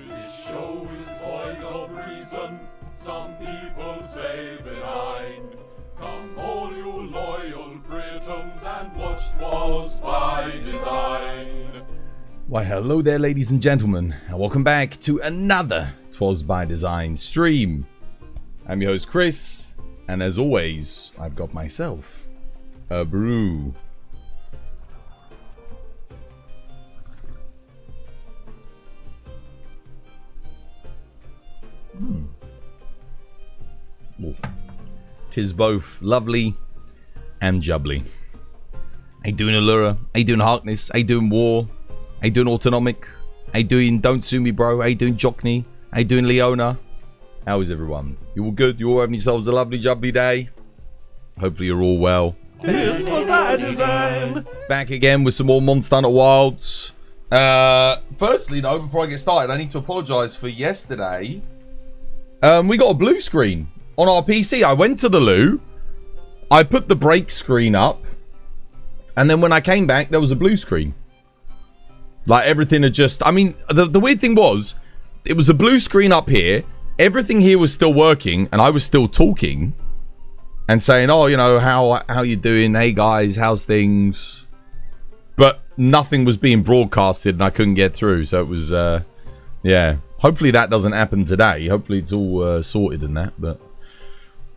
This show is void of reason, some people say benign. Come all you loyal Britons and watch 'Twas by Design. Why hello there ladies and gentlemen, and welcome back to another 'Twas by Design stream. I'm your host Chris, and as always, I've got myself a brew. Tis both lovely and jubbly. I doing Allura, I doing Harkness, I doing War, I doing Autonomic, I doing Don't Sue Me Bro, I doing Jockney, I doing Leona. How is everyone? You all good? You all having yourselves a lovely jubbly day? Hopefully you're all well. This was by design. Back again with some more MonsterHunter firstly though, before I get started, I need to apologise for yesterday. We got a blue screen on our PC. I went to the loo, I put the break screen up, and then when I came back, there was a blue screen. Like everything had just... I mean, the weird thing was, it was a blue screen up here, everything here was still working, and I was still talking, and saying, oh, you know, how you doing? Hey guys, how's things? But nothing was being broadcasted, and I couldn't get through, so it was, yeah. Hopefully that doesn't happen today. Hopefully it's all sorted in that, but...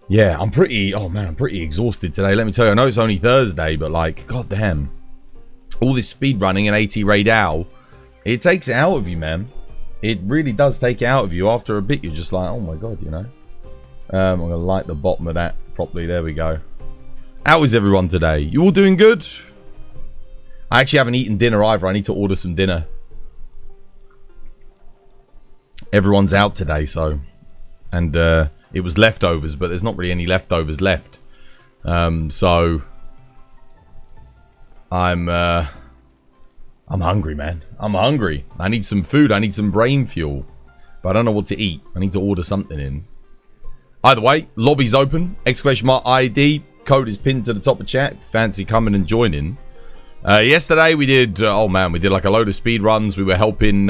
Yeah, I'm pretty... Oh, man, I'm pretty exhausted today. Let me tell you, I know it's only Thursday, but, like, goddamn. All this speed running in AT Rey Dau, it takes it out of you, man. It really does take it out of you. After a bit, you're just like, oh, my God, you know. I'm going to light the bottom of that properly. There we go. How is everyone today? You all doing good? I actually haven't eaten dinner either. I need to order some dinner. Everyone's out today, so... And, it was leftovers, but there's not really any leftovers left. So... I'm hungry, man. I'm hungry. I need some food. I need some brain fuel. But I don't know what to eat. I need to order something in. Either way, lobby's open. !ID. Code is pinned to the top of chat. Fancy coming and joining. Yesterday we did... oh, man. We did like a load of speed runs. We were helping...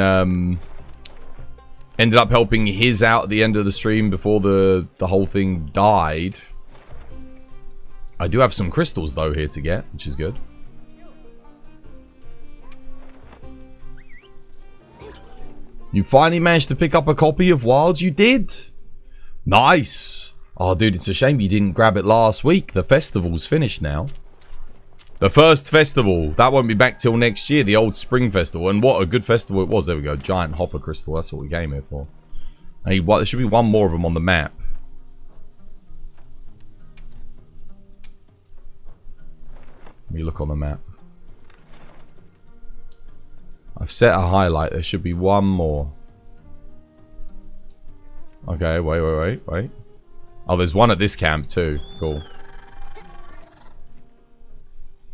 ended up helping his out at the end of the stream before the whole thing died. I do have some crystals, though, here to get, which is good. You finally managed to pick up a copy of Wilds? You did? Nice. Oh, dude, it's a shame you didn't grab it last week. The festival's finished now. The first festival. That won't be back till next year. The old spring festival. And what a good festival it was. There we go. Giant hopper crystal. That's what we came here for. Hey, there should be one more of them on the map. Let me look on the map. I've set a highlight. There should be one more. Okay, wait. Oh, there's one at this camp too. Cool.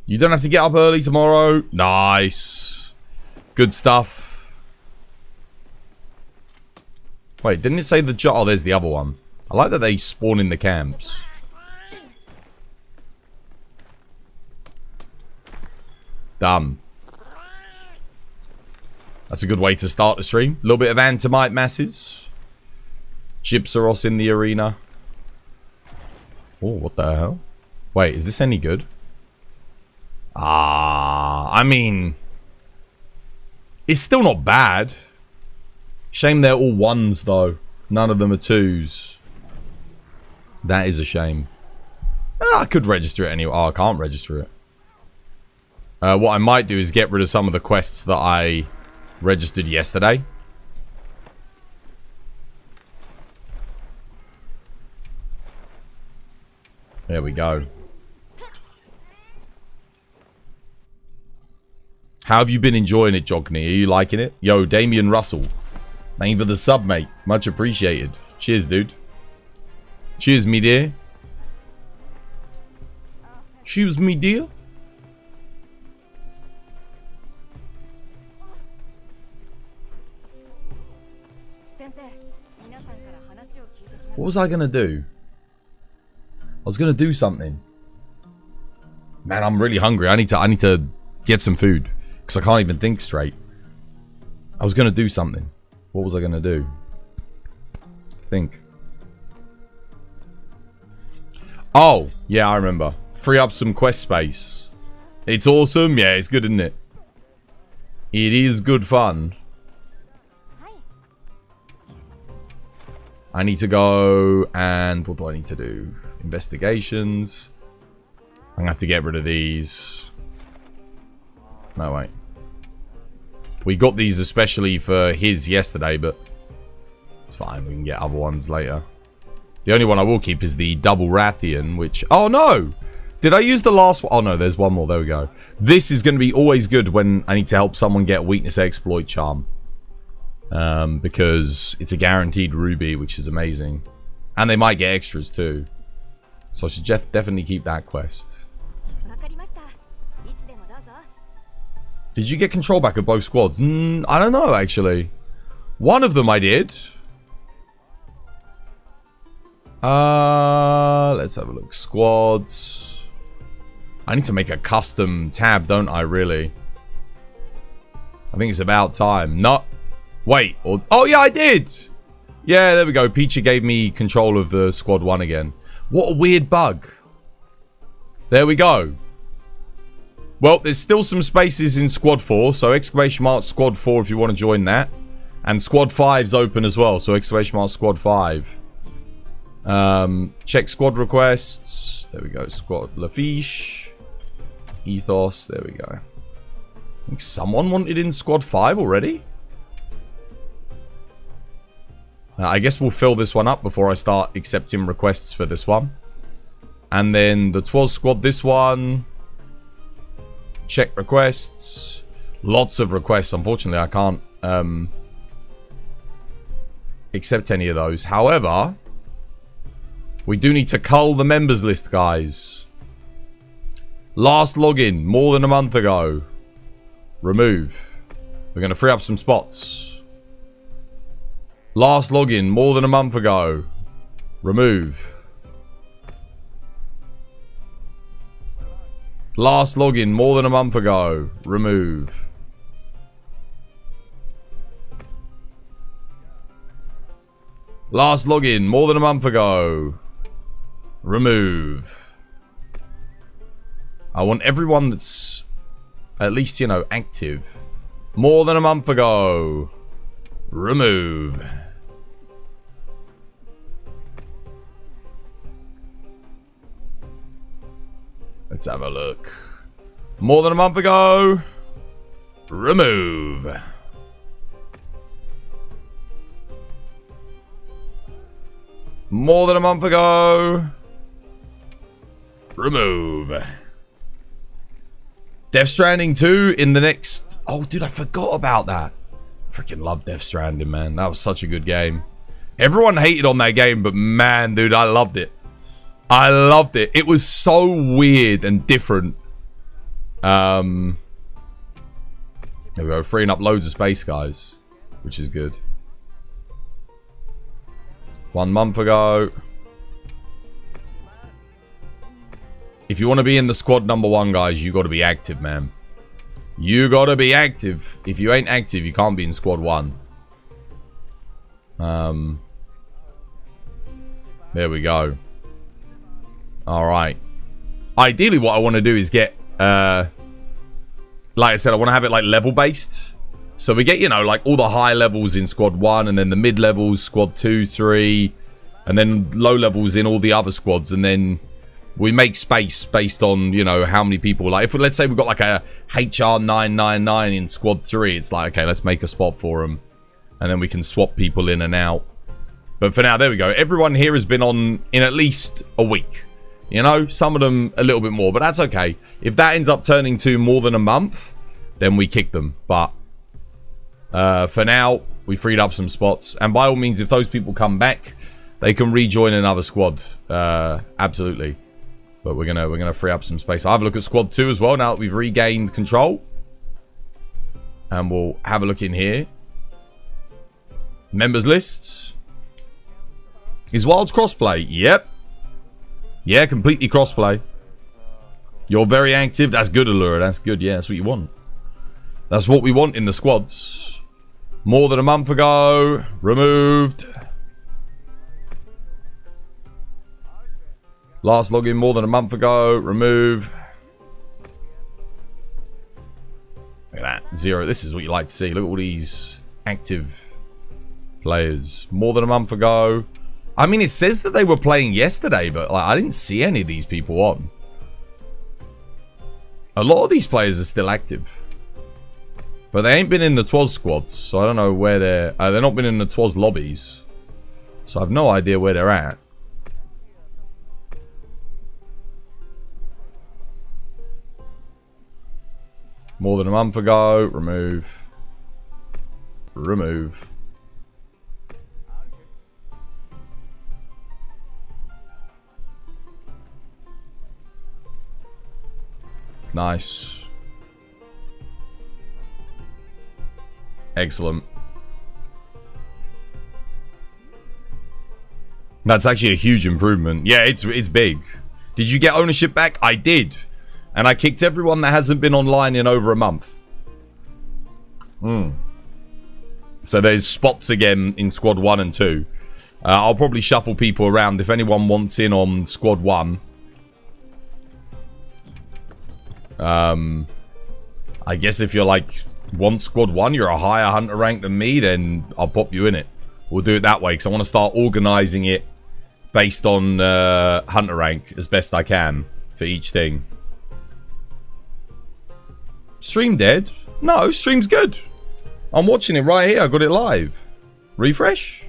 You don't have to get up early tomorrow. Nice. Good stuff. Wait, didn't it say the oh, there's the other one. I like that they spawn in the camps. Done. That's a good way to start the stream. A little bit of Antimite masses. Gypsaros in the arena. Oh, what the hell? Wait, is this any good? I mean, it's still not bad. Shame they're all ones, though. None of them are twos. That is a shame. I could register it anyway. Oh, I can't register it. What I might do is get rid of some of the quests that I registered yesterday. There we go. How have you been enjoying it, Jogney? Are you liking it? Yo, Damian Russell. Thank you for the sub, mate. Much appreciated. Cheers, dude. Cheers, me dear. Cheers, me dear. What was I gonna do? I was gonna do something. Man, I'm really hungry. I need to get some food. Because I can't even think straight. I was going to do something. What was I going to do? Think. Oh, yeah, I remember. Free up some quest space. It's awesome. Yeah, it's good, isn't it? It is good fun. I need to go and... What do I need to do? Investigations. I'm going to have to get rid of these. No, wait. We got these especially for his yesterday, but it's fine. We can get other ones later. The only one I will keep is the double Rathian, which... Oh, no! Did I use the last one? Oh, no, there's one more. There we go. This is going to be always good when I need to help someone get weakness exploit charm. Because it's a guaranteed ruby, which is amazing. And they might get extras too. So I should definitely keep that quest. Did you get control back of both squads? I don't know, actually. One of them I did. Let's have a look. Squads. I need to make a custom tab, don't I, really? I think it's about time. No. Wait. Oh, yeah, I did. Yeah, there we go. Peachy gave me control of the squad 1 again. What a weird bug. There we go. Well, there's still some spaces in squad 4. So exclamation mark squad 4 if you want to join that. And squad 5's open as well. So exclamation mark squad 5. Check squad requests. There we go. Squad Lafiche. Ethos. There we go. I think someone wanted in squad 5 already. I guess we'll fill this one up before I start accepting requests for this one. And then the 12 squad, this one. Check requests. Lots of requests. Unfortunately, I can't accept any of those. However, we do need to cull the members list, guys. Last login, more than a month ago. Remove. We're going to free up some spots. Last login, more than a month ago. Remove. Last login, more than a month ago. Remove. Last login, more than a month ago. Remove. I want everyone that's at least, you know, active. More than a month ago. Remove. Let's have a look. More than a month ago. Remove. More than a month ago. Remove. Death Stranding 2 in the next... Oh, dude, I forgot about that. Freaking love Death Stranding, man. That was such a good game. Everyone hated on that game, but man, dude, I loved it. I loved it. It was so weird and different. There we go. Freeing up loads of space, guys. Which is good. 1 month ago. If you want to be in the squad number 1, guys, you got to be active, man. You got to be active. If you ain't active, you can't be in squad 1. There we go. Alright. Ideally, what I want to do is get, like I said, I want to have it, like, level-based. So we get, you know, like, all the high levels in Squad 1, and then the mid-levels, Squad 2, 3, and then low levels in all the other squads, and then we make space based on, you know, how many people. Like, if let's say we've got, like, a HR 999 in Squad 3, it's like, okay, let's make a spot for them. And then we can swap people in and out. But for now, there we go. Everyone here has been on in at least a week. You know, some of them a little bit more, but that's okay. If that ends up turning to more than a month, then we kick them. But for now, we freed up some spots. And by all means, if those people come back, they can rejoin another squad. Absolutely. But we're gonna free up some space. I'll have a look at squad 2 as well now that we've regained control. And we'll have a look in here. Members list. Is Wilds crossplay? Yep. Yeah, completely crossplay. You're very active. That's good, Allura. That's good. Yeah, that's what you want. That's what we want in the squads. More than a month ago. Removed. Last login more than a month ago. Remove. Look at that. 0. This is what you like to see. Look at all these active players. More than a month ago. I mean, it says that they were playing yesterday, but like, I didn't see any of these people on. A lot of these players are still active. But they ain't been in the TWAS squads, so I don't know where they're... they're not been in the TWAS lobbies. So I have no idea where they're at. More than a month ago. Remove. Remove. Nice. Excellent. That's actually a huge improvement. Yeah, it's big. Did you get ownership back? I did. And I kicked everyone that hasn't been online in over a month. So there's spots again in squad 1 and 2. I'll probably shuffle people around if anyone wants in on squad 1. I guess if you're like want squad 1, you're a higher hunter rank than me, then I'll pop you in it. We'll do it that way because I want to start organizing it based on hunter rank as best I can for each thing. Stream dead? No, stream's good. I'm watching it right here. I got it live. Refresh.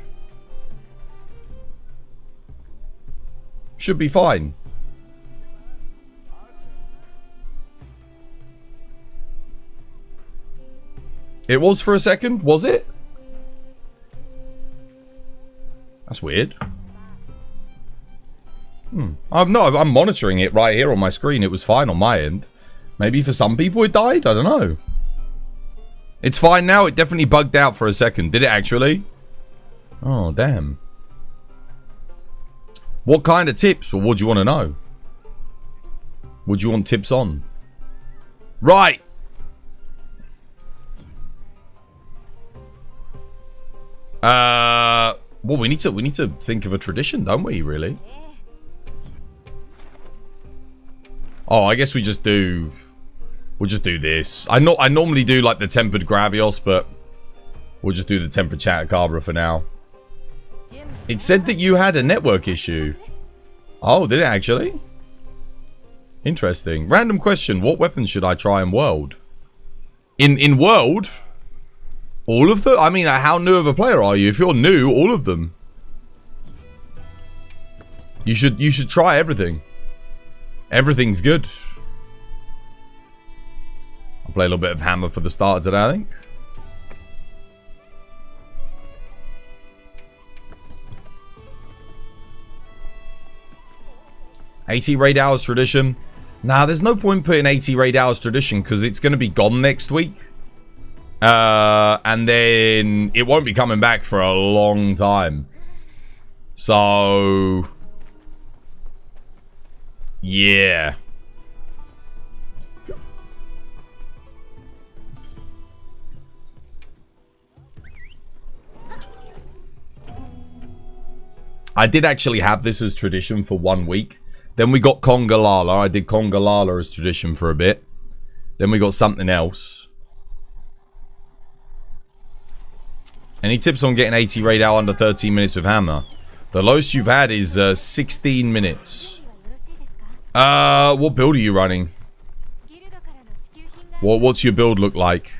Should be fine. It was for a second, was it? That's weird. No, I'm monitoring it right here on my screen. It was fine on my end. Maybe for some people it died? I don't know. It's fine now. It definitely bugged out for a second. Did it actually? Oh, damn. What kind of tips? Or what do you want to know? What do you want tips on? Right. Well, we need to think of a tradition, don't we, really? Oh, I guess we'll just do this. I normally do like the tempered Gravios, but we'll just do the tempered Chatacabra for now. It said that you had a network issue. Oh, did it actually? Interesting. Random question. What weapons should I try in World? In World? All of them? I mean, how new of a player are you? If you're new, all of them. You should try everything. Everything's good. I'll play a little bit of Hammer for the start today, I think. AT Rey Dau's tradition. Nah, there's no point putting AT Rey Dau's tradition because it's going to be gone next week. And then it won't be coming back for a long time. So... yeah. I did actually have this as tradition for 1 week. Then we got Conga Lala. I did Conga Lala as tradition for a bit. Then we got something else. Any tips on getting AT Rey Dau under 13 minutes with Hammer? The lowest you've had is 16 minutes. What build are you running? What's your build look like?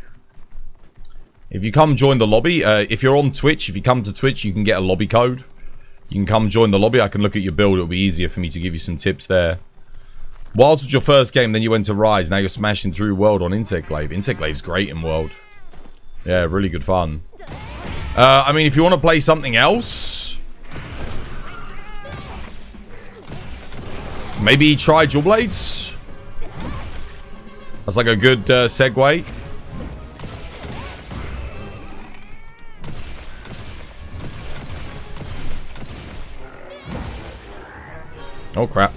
If you come join the lobby, if you're on Twitch, if you come to Twitch, you can get a lobby code. You can come join the lobby. I can look at your build. It'll be easier for me to give you some tips there. Wilds was your first game, then you went to Rise. Now you're smashing through World on Insect Glaive. Insect Glaive's great in World. Yeah, really good fun. I mean, if you want to play something else, maybe try Dual Blades. That's like a good segue. Oh, crap.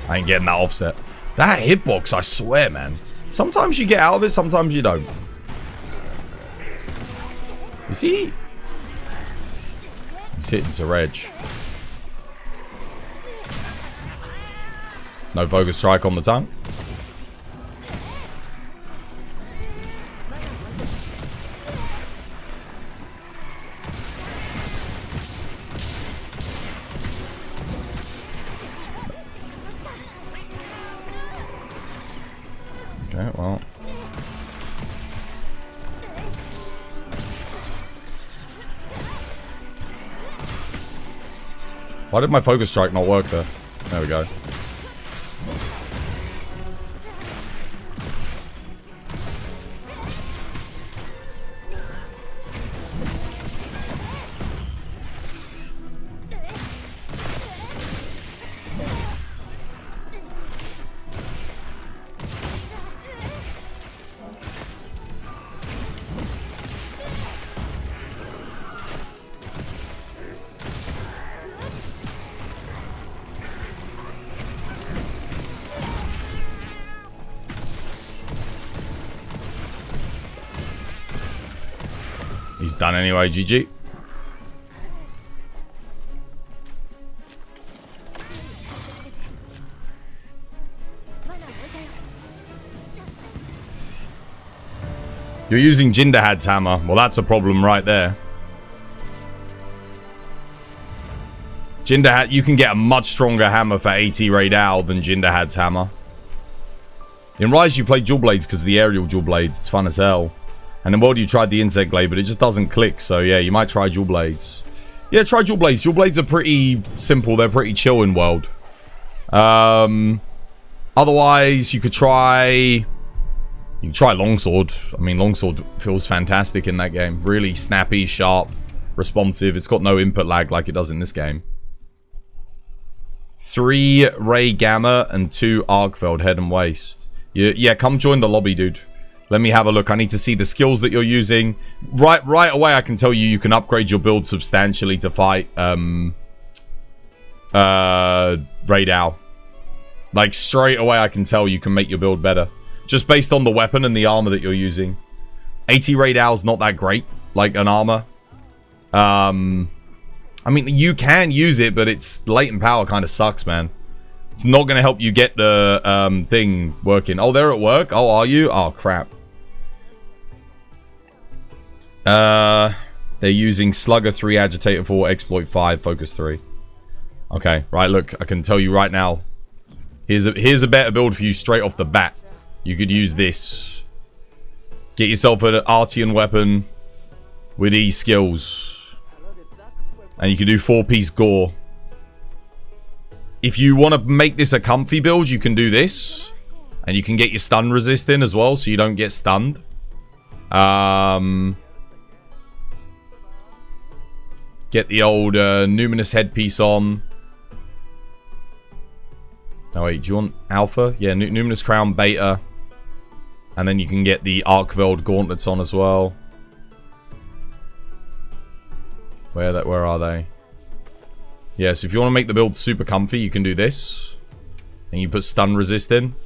I ain't getting that offset. That hitbox, I swear, man. Sometimes you get out of it, sometimes you don't. You see? He's hitting Zareg. No focus strike on the tongue. Okay, well. Why did my focus strike not work there? There we go. He's done anyway, GG. You're using Jinderhad's hammer. Well, that's a problem right there. Jinderhad, you can get a much stronger hammer for AT Rey Dau than Jinderhad's hammer. In Rise, you play dual blades because of the aerial dual blades. It's fun as hell. And in World, you tried the insect blade, but it just doesn't click. So, yeah, you might try dual blades. Yeah, try dual blades. Dual blades are pretty simple. They're pretty chill in World. Otherwise, you could try longsword. I mean, longsword feels fantastic in that game. Really snappy, sharp, responsive. It's got no input lag like it does in this game. 3 Ray Gamma and 2 Arkfeld head and waist. Yeah, come join the lobby, dude. Let me have a look. I need to see the skills that you're using. Right away, I can tell you can upgrade your build substantially to fight Rey Dau. Like, straight away, I can tell you can make your build better. Just based on the weapon and the armor that you're using. AT Rey Dau's not that great, like an armor. I mean, you can use it, but its latent power kind of sucks, man. It's not going to help you get the thing working. Oh, they're at work? Oh, are you? Oh, crap. They're using Slugger 3, Agitator 4, Exploit 5, Focus 3. Okay, right, look. I can tell you right now. Here's a better build for you straight off the bat. You could use this. Get yourself an Artian weapon with these skills. And you can do 4-piece gore. If you want to make this a comfy build, you can do this. And you can get your stun resist in as well, so you don't get stunned. Get the old Numinous headpiece on. Oh wait, do you want Alpha? Yeah, Numinous Crown Beta. And then you can get the Arkveld gauntlets on as well. Where are they? Yeah, so if you want to make the build super comfy, you can do this. And you put stun resist in.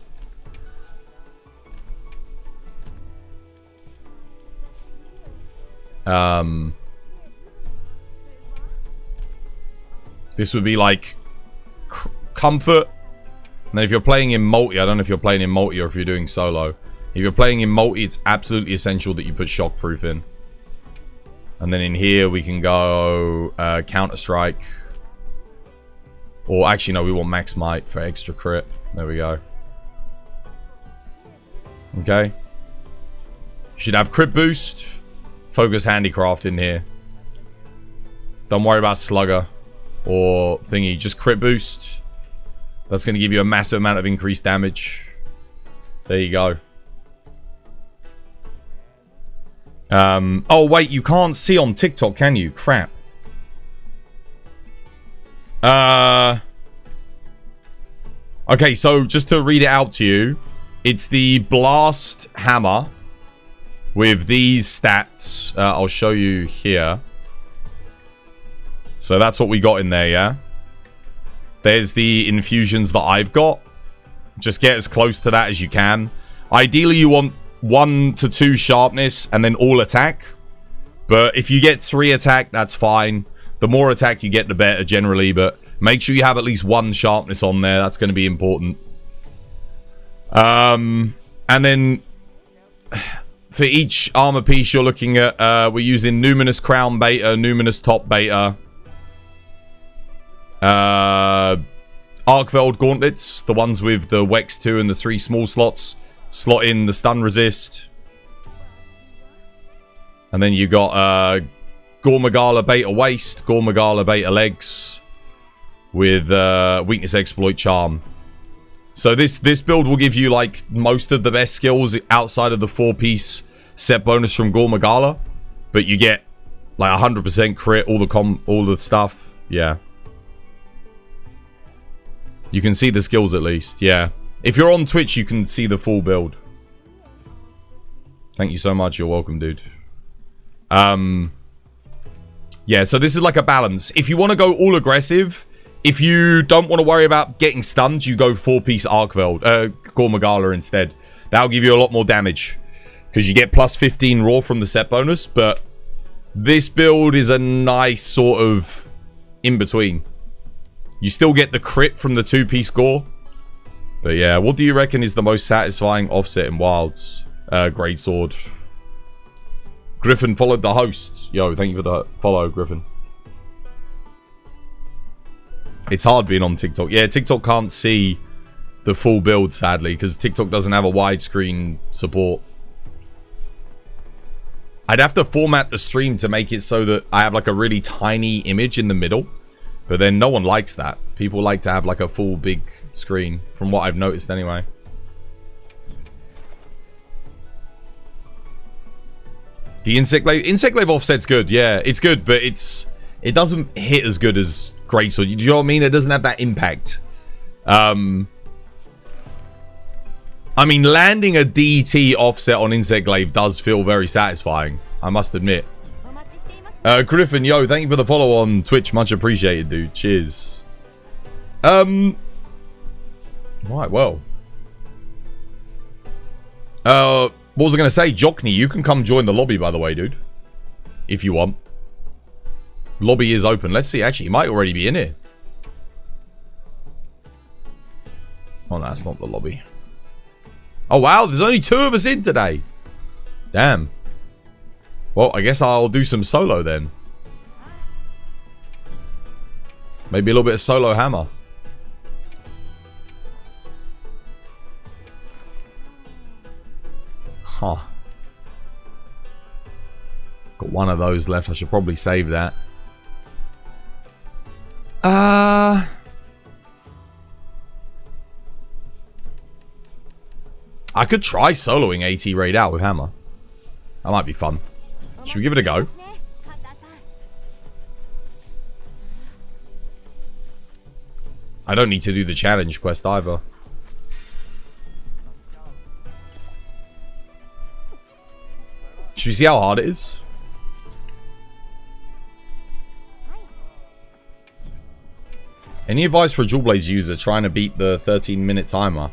This would be like comfort. And then if you're playing in multi, I don't know if you're playing in multi or if you're doing solo. If you're playing in multi, it's absolutely essential that you put shockproof in. And then in here, we can go Counter-Strike. Or actually, no, we want Max Might for extra crit. There we go. Okay. You should have crit boost. Focus handicraft in here. Don't worry about Slugger or thingy. Just crit boost. That's going to give you a massive amount of increased damage. There you go. Oh, wait. You can't see on TikTok, can you? Crap. Okay, so just to read it out to you. It's the Blast Hammer with these stats. I'll show you here. So that's what we got in there, yeah? There's the infusions that I've got. Just get as close to that as you can. Ideally, you want 1 to 2 sharpness and then all attack. But if you get 3 attack, that's fine. The more attack you get, the better generally. But make sure you have at least 1 sharpness on there. That's going to be important. And then for each armor piece you're looking at, we're using Numinous Crown Beta, Numinous Top Beta. Arkveld Gauntlets, the ones with the Wex 2 and the 3 small slots. Slot in the stun resist. And then you got Gormagala Beta Waist, Gormagala Beta Legs with Weakness Exploit Charm. So this build will give you like most of the best skills outside of the 4-piece set bonus from Gormagala, but you get like 100% crit, all the stuff. Yeah. You can see the skills at least, yeah. If you're on Twitch, you can see the full build. Thank you so much. You're welcome, dude. Yeah, so this is like a balance. If you want to go all aggressive, if you don't want to worry about getting stunned, you go 4-piece Arkveld, Gormagala instead. That'll give you a lot more damage. Because you get plus 15 raw from the set bonus, but this build is a nice sort of in-between. You still get the crit from the 2-piece gore. But yeah, what do you reckon is the most satisfying offset in Wilds? Greatsword. Griffin followed the host. Yo, thank you for the follow, Griffin. It's hard being on TikTok. Yeah, TikTok can't see the full build, sadly, because TikTok doesn't have a widescreen support. I'd have to format the stream to make it so that I have like a really tiny image in the middle. But then no one likes that. People like to have like a full big screen, from what I've noticed anyway. The Insect Glaive offset's good, yeah. It's good, but it doesn't hit as good as Greatsword. Do you know what I mean? It doesn't have that impact. I mean, landing a DT offset on Insect Glaive does feel very satisfying, I must admit. Griffin, yo, thank you for the follow on Twitch. Much appreciated, dude. Cheers. Right, well. What was I going to say? Jockney, you can come join the lobby, by the way, dude. If you want. Lobby is open. Let's see. Actually, he might already be in here. Oh, no, that's not the lobby. Oh, wow. There's only 2 of us in today. Damn. Well, I guess I'll do some solo then. Maybe a little bit of solo hammer. Huh. Got one of those left. I should probably save that. I could try soloing AT Rey Dau with hammer. That might be fun. Should we give it a go? I don't need to do the challenge quest either. Should we see how hard it is? Any advice for a Dual Blades user trying to beat the 13-minute timer?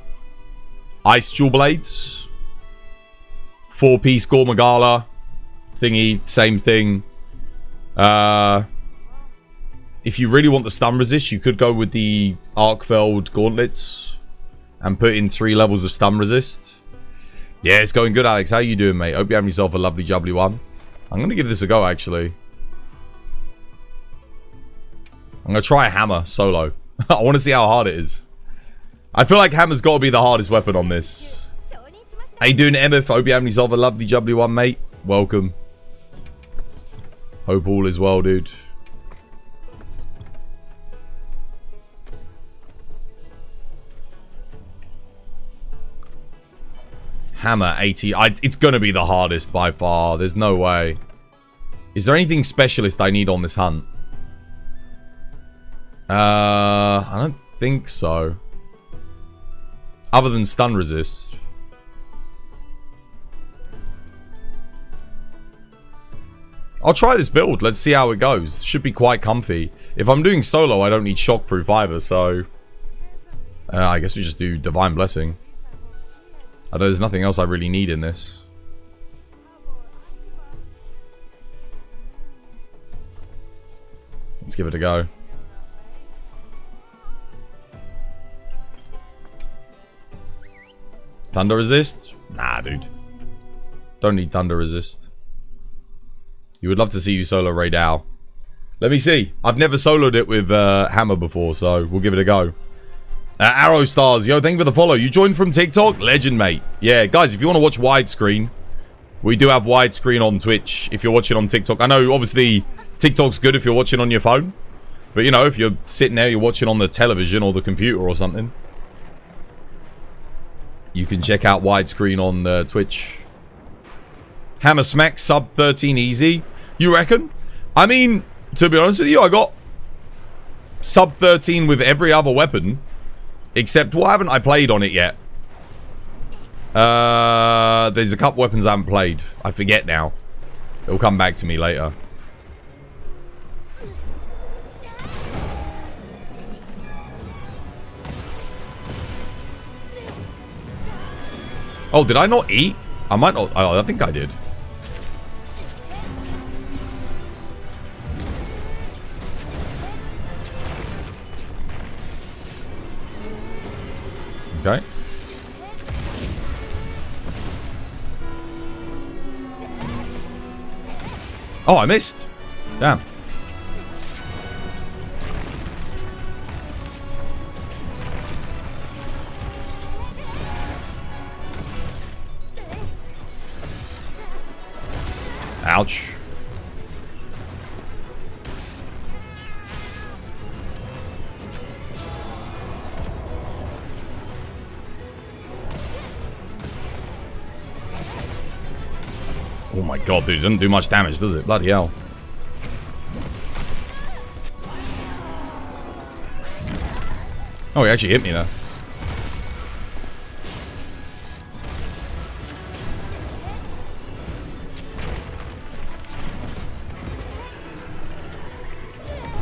Ice Dual Blades. 4-piece Gormagala. Thingy, same thing. If you really want the stun resist, you could go with the Arkveld Gauntlets and put in 3 levels of stun resist. Yeah, it's going good, Alex. How you doing, mate? Hope you have yourself a lovely jubbly one. I'm going to give this a go, actually. I'm going to try a hammer solo. I want to see how hard it is. I feel like hammer's got to be the hardest weapon on this. How you doing, MF? Hope you have yourself a lovely jubbly one, mate. Welcome. Hope all is well, dude. Hammer 80. It's going to be the hardest by far. There's no way. Is there anything specialist I need on this hunt? I don't think so. Other than stun resist. I'll try this build. Let's see how it goes. Should be quite comfy. If I'm doing solo, I don't need shockproof either, so... I guess we just do Divine Blessing. There's nothing else I really need in this. Let's give it a go. Thunder resist? Nah, dude. Don't need thunder resist. You would love to see you solo Rey Dau. Let me see. I've never soloed it with Hammer before, so we'll give it a go. Arrow Stars, yo, thank you for the follow. You joined from TikTok? Legend, mate. Yeah, guys, if you want to watch widescreen, we do have widescreen on Twitch if you're watching on TikTok. I know, obviously, TikTok's good if you're watching on your phone. But, you know, if you're sitting there, you're watching on the television or the computer or something, you can check out widescreen on Twitch. Hammer Smack, sub 13 easy. You reckon? I mean, to be honest with you, I got sub 13 with every other weapon. Except, what haven't I played on it yet? There's a couple weapons I haven't played. I forget now. It'll come back to me later. Oh, did I not eat? I might not. Oh, I think I did. Okay. Oh, I missed. Damn. Ouch. Oh my god, dude, it doesn't do much damage, does it? Bloody hell. Oh, he actually hit me there.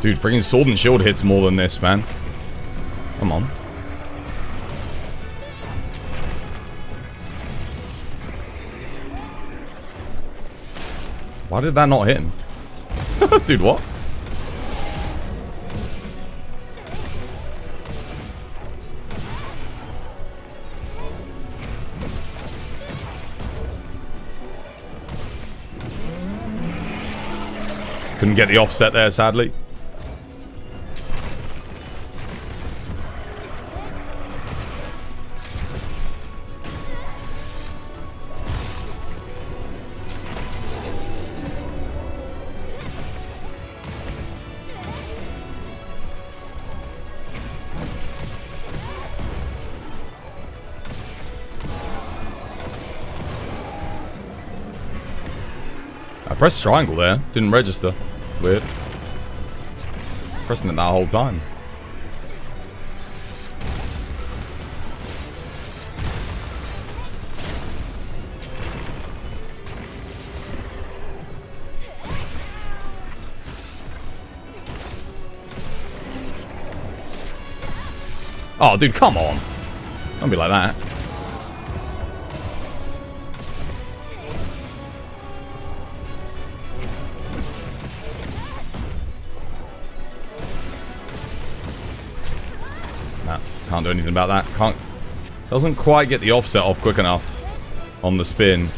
Dude, freaking sword and shield hits more than this, man. Come on. Why did that not hit him? Dude, what? Couldn't get the offset there, sadly. I pressed triangle there. Didn't register. Weird. Pressing it that whole time. Oh, dude, come on. Don't be like that. Can't do anything about that. Can't. Doesn't quite get the offset off quick enough on the spin.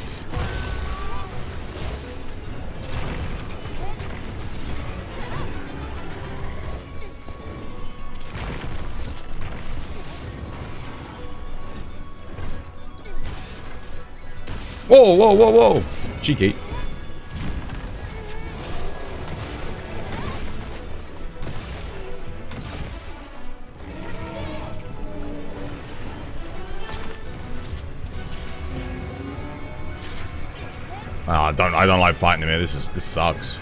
Whoa, whoa, whoa, whoa. Cheeky. I don't like fighting him here. This sucks.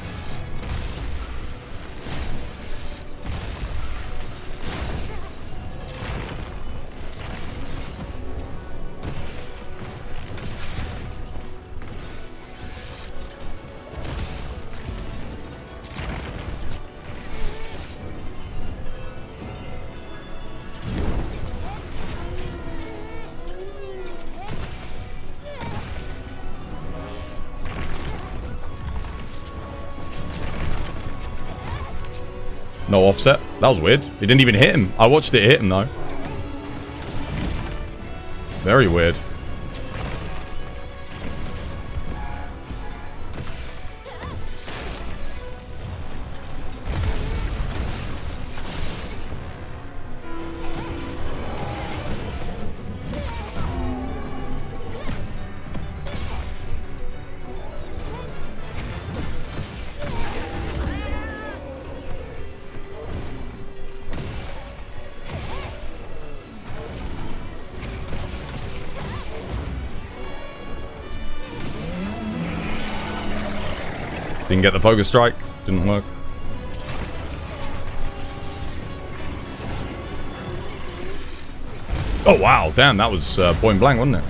No offset. That was weird. It didn't even hit him. I watched it hit him, though. Very weird. Didn't get the focus strike. Didn't work. Oh, wow. Damn, that was point blank, wasn't it?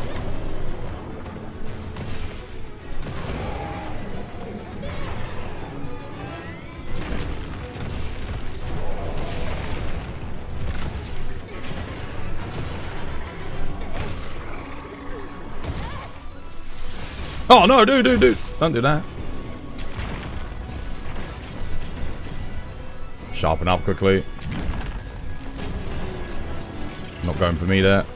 Oh, no, dude. Don't do that. Sharpen up quickly. Not going for me there.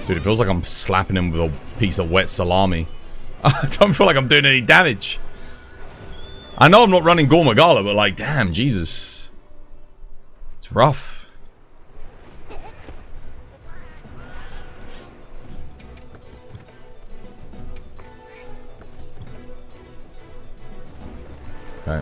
Dude, it feels like I'm slapping him with a piece of wet salami. I don't feel like I'm doing any damage. I know I'm not running Gormagala, but like, damn, Jesus. It's rough. Okay.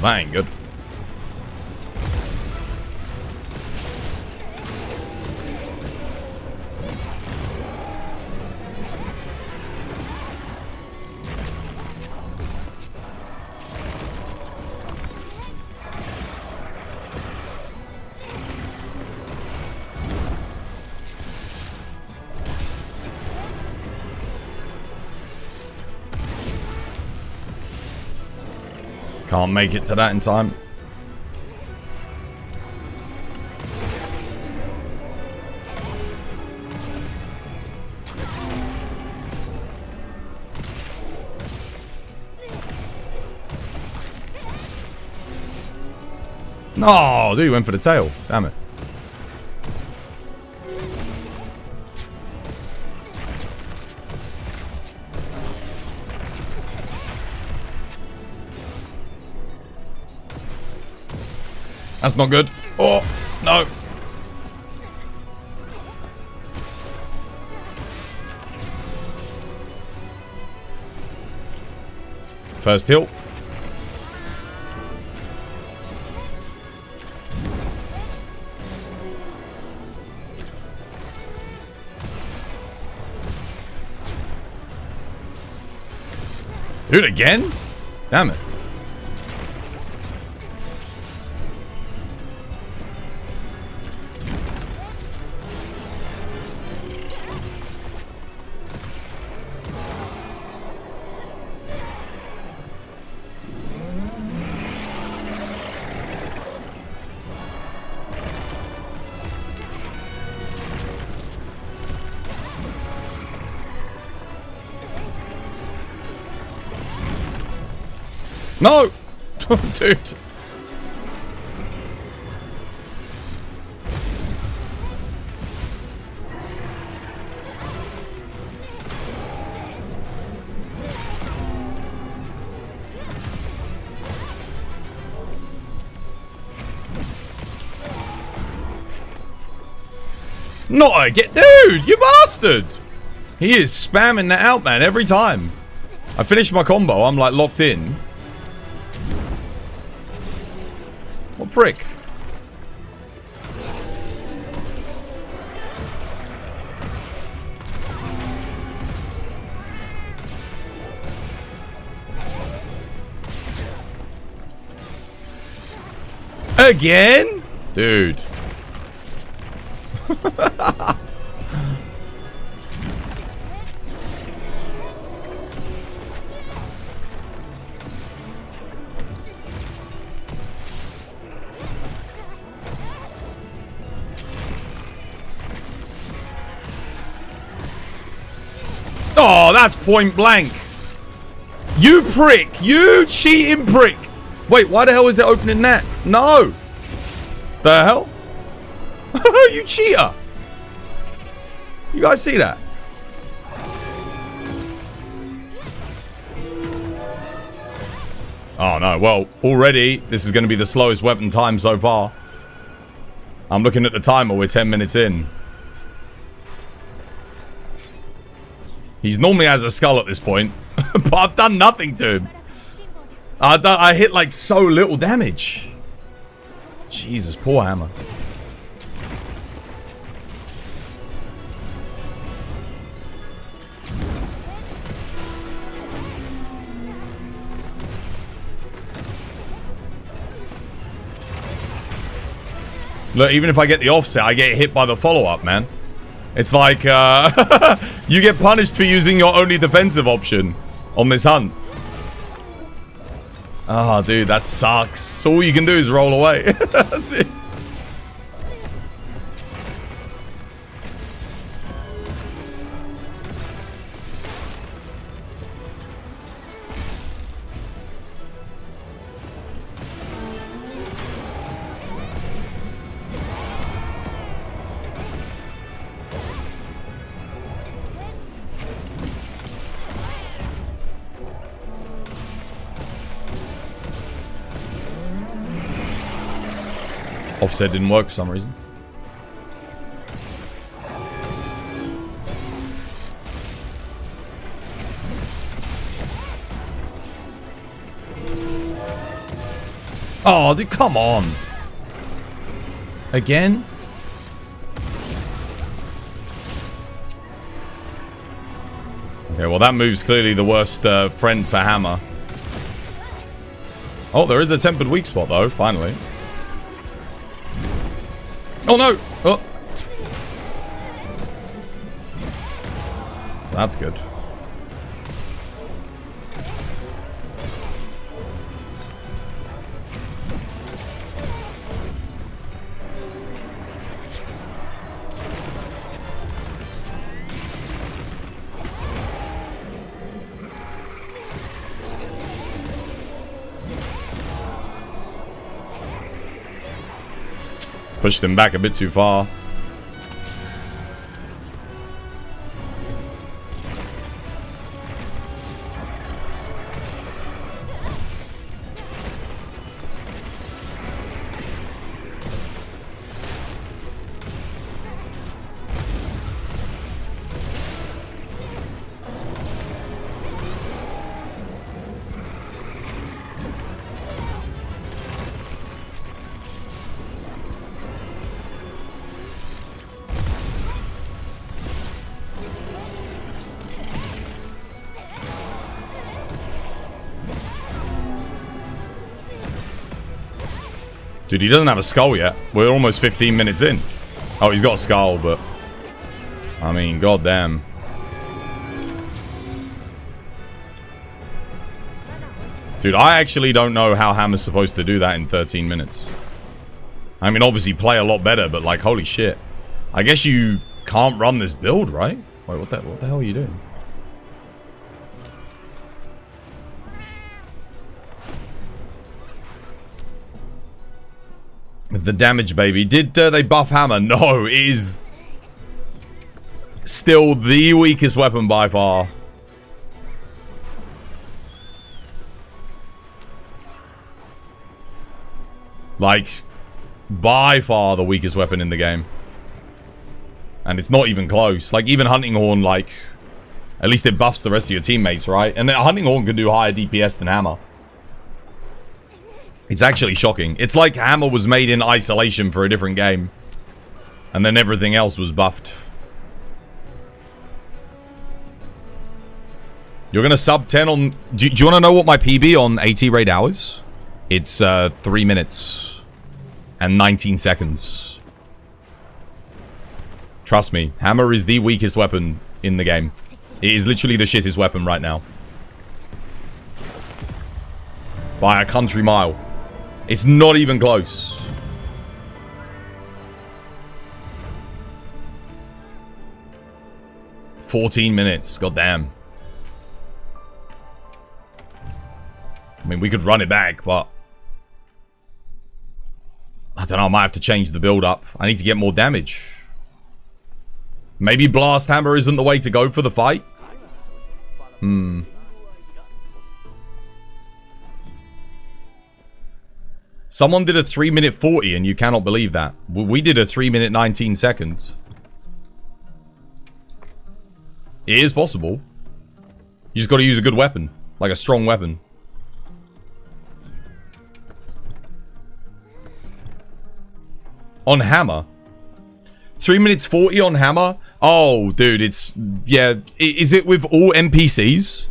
That ain't good. Can't make it to that in time. No, dude, he went for the tail. Damn it. That's not good. Oh, no. First hill. Dude, again? Damn it. No! Dude. Not again. Dude, you bastard! He is spamming that out, man, every time. I finish my combo, I'm like locked in. What prick? Again? Dude. Oh, that's point blank. You prick. You cheating prick. Wait, why the hell is it opening that? No. The hell? You cheater. You guys see that? Oh no, well, already this is going to be the slowest weapon time so far. I'm looking at the timer, we're 10 minutes in. He's normally has a skull at this point, but I've done nothing to him. I hit like so little damage. Jesus, poor hammer. Look, even if I get the offset, I get hit by the follow-up, man. It's like, you get punished for using your only defensive option on this hunt. Oh, dude, that sucks. So all you can do is roll away. That's it. Offset didn't work for some reason. Oh, dude, come on. Again? Okay, well, that move's clearly the worst friend for Hammer. Oh, there is a tempered weak spot, though, finally. Oh no! Oh. So that's good. Pushed him back a bit too far. Dude, he doesn't have a skull yet. We're almost 15 minutes in. Oh, he's got a skull, but... I mean, goddamn. Dude, I actually don't know how Hammer's supposed to do that in 13 minutes. I mean, obviously play a lot better, but like, holy shit. I guess you can't run this build, right? Wait, what the hell are you doing? The damage, baby. Did they buff Hammer? No, it is still the weakest weapon by far. Like, by far the weakest weapon in the game. And it's not even close. Like, even Hunting Horn, like, at least it buffs the rest of your teammates, right? And then Hunting Horn can do higher DPS than Hammer. It's actually shocking. It's like Hammer was made in isolation for a different game. And then everything else was buffed. You're going to sub 10 on... Do you want to know what my PB on AT Rey Dau is? It's 3 minutes and 19 seconds. Trust me, Hammer is the weakest weapon in the game. It is literally the shittest weapon right now. By a country mile. It's not even close. "14 minutes. God damn. I mean, we could run it back, but I don't know, I might have to change the build up. I need to get more damage. Maybe Blast Hammer isn't the way to go for the fight? Someone did a 3-minute 40 and you cannot believe that. We did a 3-minute 19 seconds. It is possible. You just got to use a good weapon. Like a strong weapon. On hammer. 3 minutes 40 on hammer? Oh, dude, it's... Yeah, is it with all NPCs?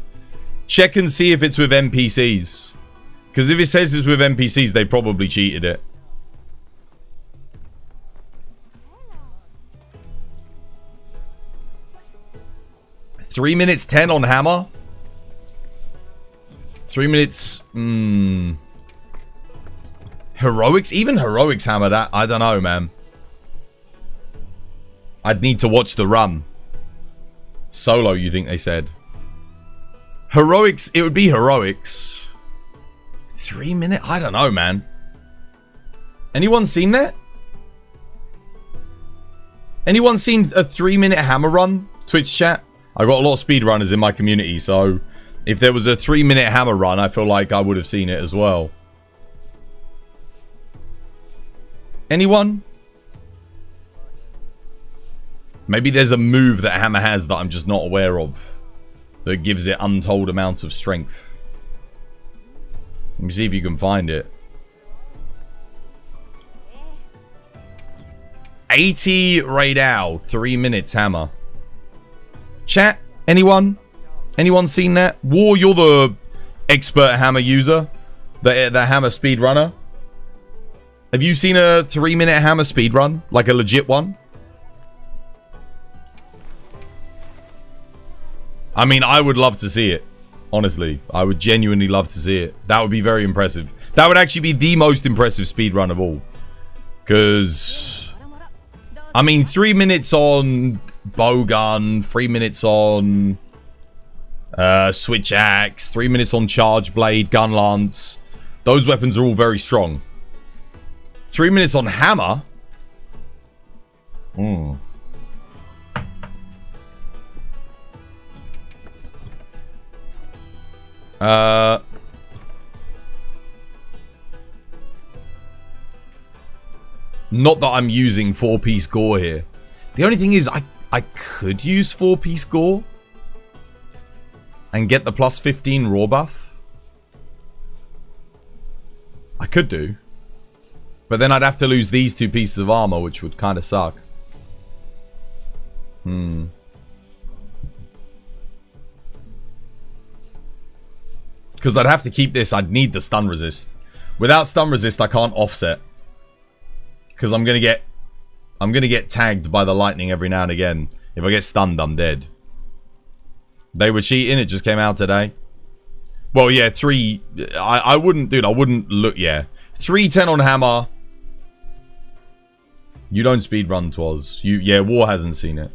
Check and see if it's with NPCs. Because if it says it's with NPCs, they probably cheated it. Three minutes 10 on hammer? 3 minutes... Heroics? Even heroics hammer that? I don't know, man. I'd need to watch the run. Solo, you think they said? Heroics, it would be heroics. 3 minute? I don't know, man. Anyone seen that? Anyone seen a 3-minute hammer run? Twitch chat? I got a lot of speedrunners in my community, so if there was a 3-minute hammer run, I feel like I would have seen it as well. Anyone? Maybe there's a move that hammer has that I'm just not aware of that gives it untold amounts of strength. Let me see if you can find it. AT Rey Dau, 3 minutes hammer. Chat, anyone? Anyone seen that? War, you're the expert hammer user. The hammer speedrunner. Have you seen a 3-minute hammer speedrun? Like a legit one? I mean, I would love to see it. Honestly, I would genuinely love to see it. That would be very impressive. That would actually be the most impressive speedrun of all. Because, I mean, 3 minutes on bowgun, 3 minutes on switch axe, 3 minutes on charge blade, gun lance. Those weapons are all very strong. 3 minutes on hammer. Not that I'm using 4-piece gore here. The only thing is, I could use 4-piece gore and get the plus 15 raw buff. I could do. But then I'd have to lose these 2 pieces of armor, which would kind of suck. Because I'd have to keep this. I'd need the stun resist. Without stun resist, I can't offset. Because I'm gonna get tagged by the lightning every now and again. If I get stunned, I'm dead. They were cheating. It just came out today. Well, yeah, 3. I wouldn't, dude. I wouldn't look. Yeah, 310 on hammer. You don't speedrun, Twas. Yeah, War hasn't seen it.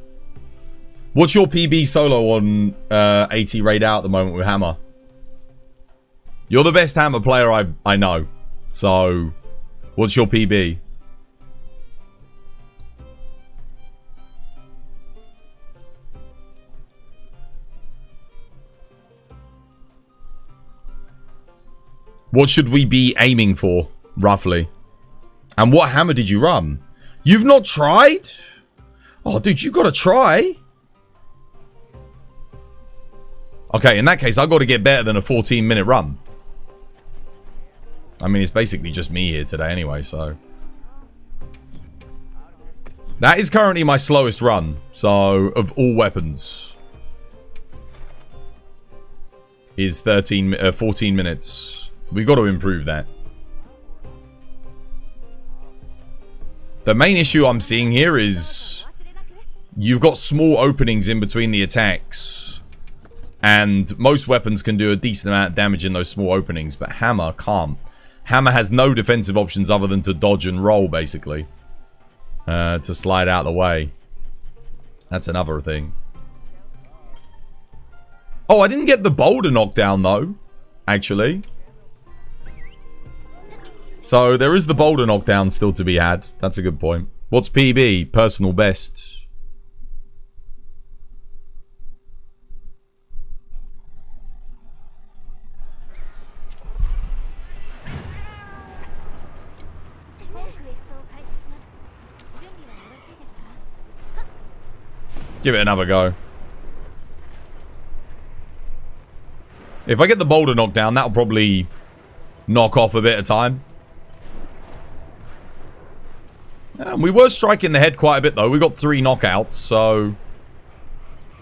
What's your PB solo on AT Rey Dau at the moment with hammer? You're the best hammer player I know. So, what's your PB? What should we be aiming for, roughly? And what hammer did you run? You've not tried? Oh, dude, you gotta try. Okay, in that case, I've got to get better than a 14-minute run. I mean, it's basically just me here today anyway, so... That is currently my slowest run, so, of all weapons. Is 14 minutes. We've got to improve that. The main issue I'm seeing here is... You've got small openings in between the attacks. And most weapons can do a decent amount of damage in those small openings, but hammer can't. Hammer has no defensive options other than to dodge and roll, basically. To slide out of the way. That's another thing. Oh, I didn't get the boulder knockdown, though. Actually. So there is the boulder knockdown still to be had. That's a good point. What's PB? Personal best. Give it another go. If I get the boulder knockdown, that'll probably knock off a bit of time. We were striking the head quite a bit, though. We got 3 knockouts, so...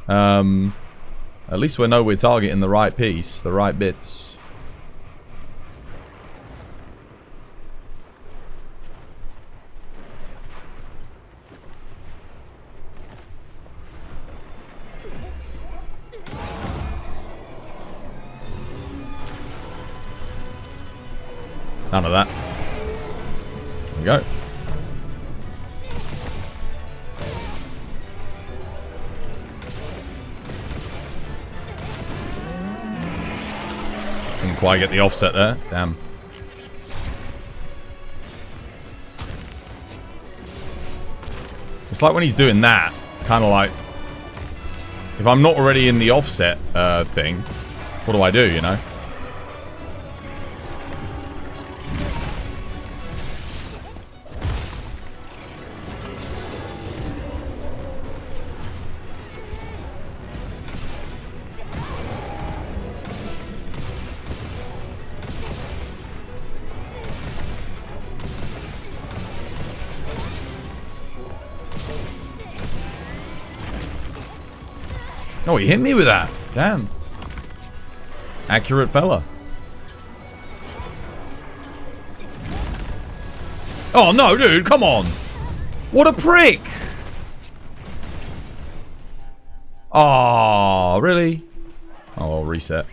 at least we know we're targeting the right piece, the right bits. None of that. There we go. Didn't quite get the offset there. Damn. It's like when he's doing that, it's kind of like... If I'm not already in the offset thing, what do I do, you know? Oh, he hit me with that. Damn. Accurate fella. Oh, no, dude. Come on. What a prick. Oh, really? Oh, I'll reset.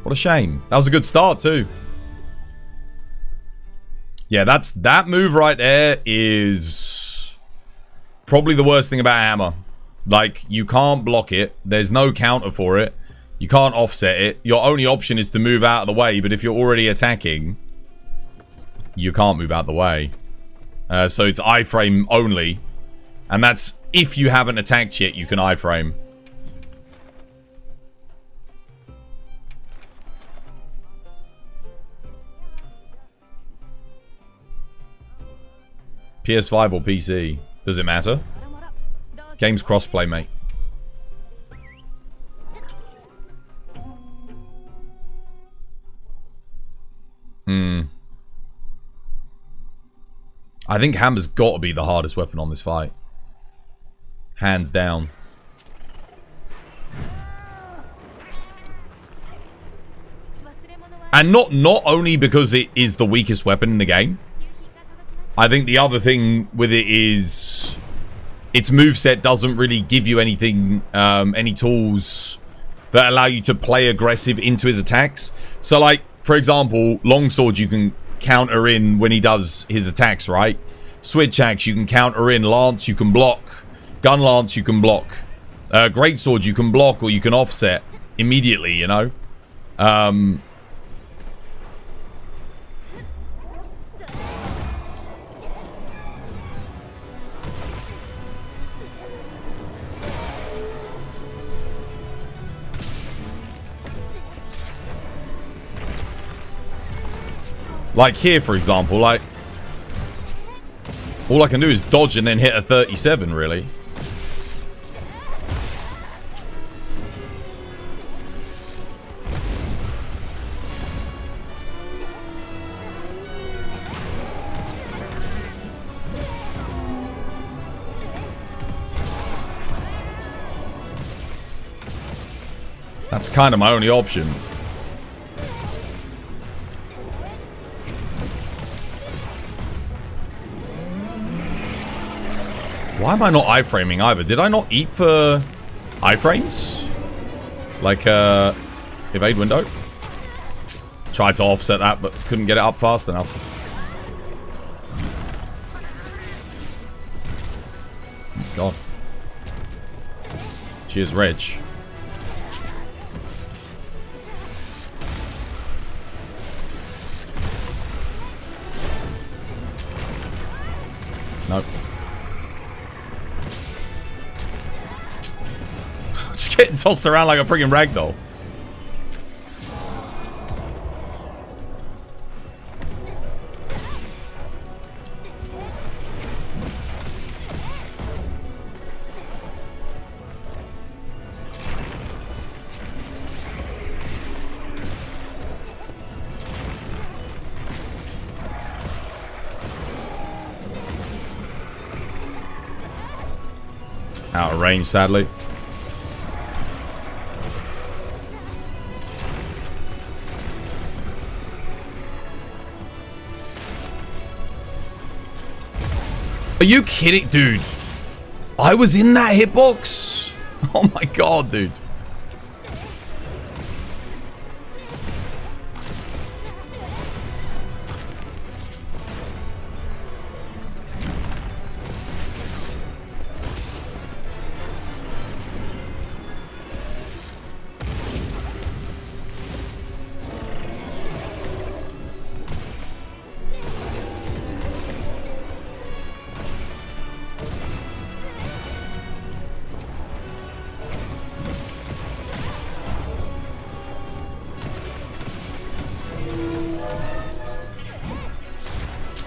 What a shame. That was a good start, too. Yeah, that move right there is probably the worst thing about hammer. Like, you can't block it. There's no counter for it. You can't offset it. Your only option is to move out of the way, but if you're already attacking, you can't move out of the way. So it's iframe only. And that's if you haven't attacked yet, you can iframe. PS5 or PC? Does it matter? Game's crossplay, mate. I think hammer's got to be the hardest weapon on this fight. Hands down. And not only because it is the weakest weapon in the game. I think the other thing with it is its moveset doesn't really give you anything, any tools that allow you to play aggressive into his attacks. So, like, for example, longsword you can counter in when he does his attacks, right? Switch axe you can counter in, lance you can block, gun lance you can block, greatsword you can block or you can offset immediately, you know? Like here, for example, like... all I can do is dodge and then hit a 37, really. That's kind of my only option. Why am I not iframing either? Did I not eat for iframes? Like, evade window? Tried to offset that, but couldn't get it up fast enough. God. She is rich. Nope. Just getting tossed around like a friggin' ragdoll. Out of range, sadly. Are you kidding? Dude. I was in that hitbox? Oh my god, dude.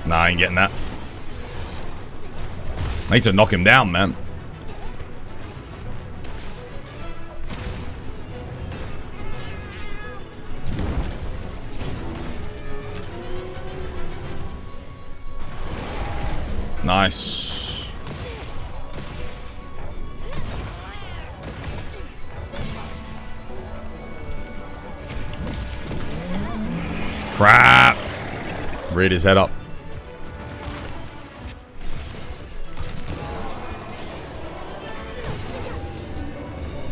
Nah, I ain't getting that. Need to knock him down, man. Nice. Crap. Reared his head up.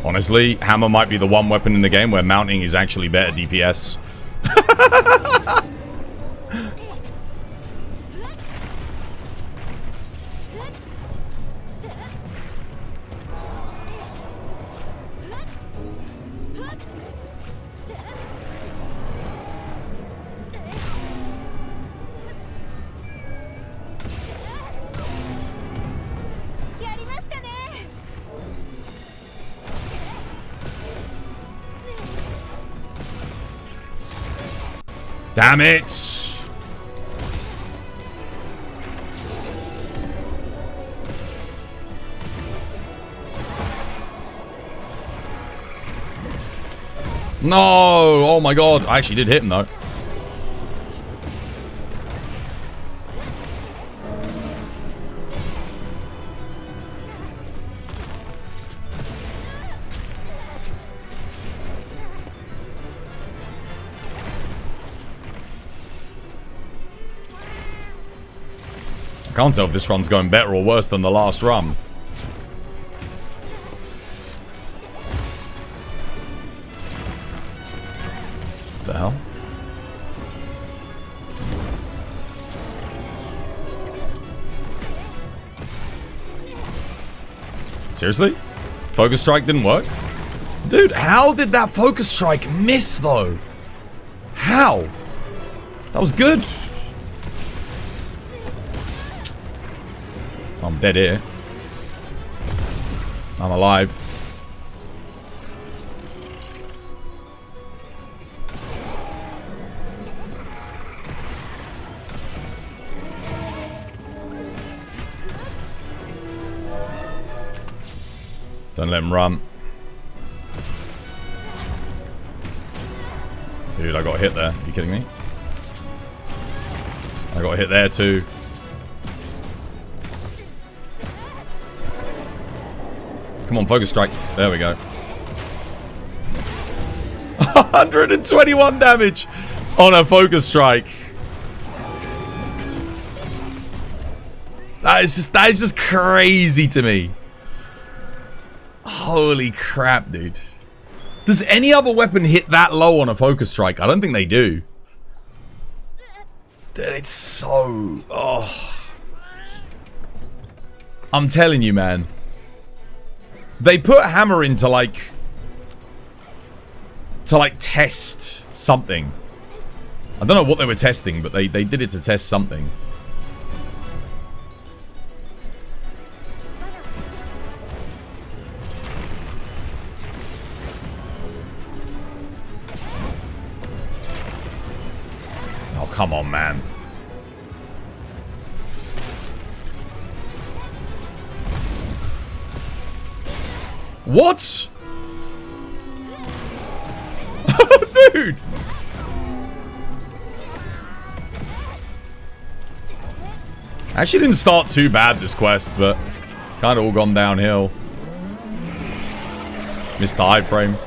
Honestly, hammer might be the one weapon in the game where mounting is actually better DPS. Damn it! No! Oh my god. I actually did hit him though. I can't tell if this run's going better or worse than the last run. What the hell? Seriously? Focus strike didn't work? Dude, how did that focus strike miss though? How? That was good. I'm dead here. I'm alive. Don't let him run. Dude, I got hit there. Are you kidding me? I got hit there too. Come on, focus strike. There we go. 121 damage on a focus strike. That is just crazy to me. Holy crap, dude. Does any other weapon hit that low on a focus strike? I don't think they do. Dude, it's so... Oh. I'm telling you, man. They put hammer in to like test something. I don't know what they were testing, but they did it to test something. Oh, come on, man. What? Dude! Actually didn't start too bad, this quest, but it's kind of all gone downhill. Missed the iframe.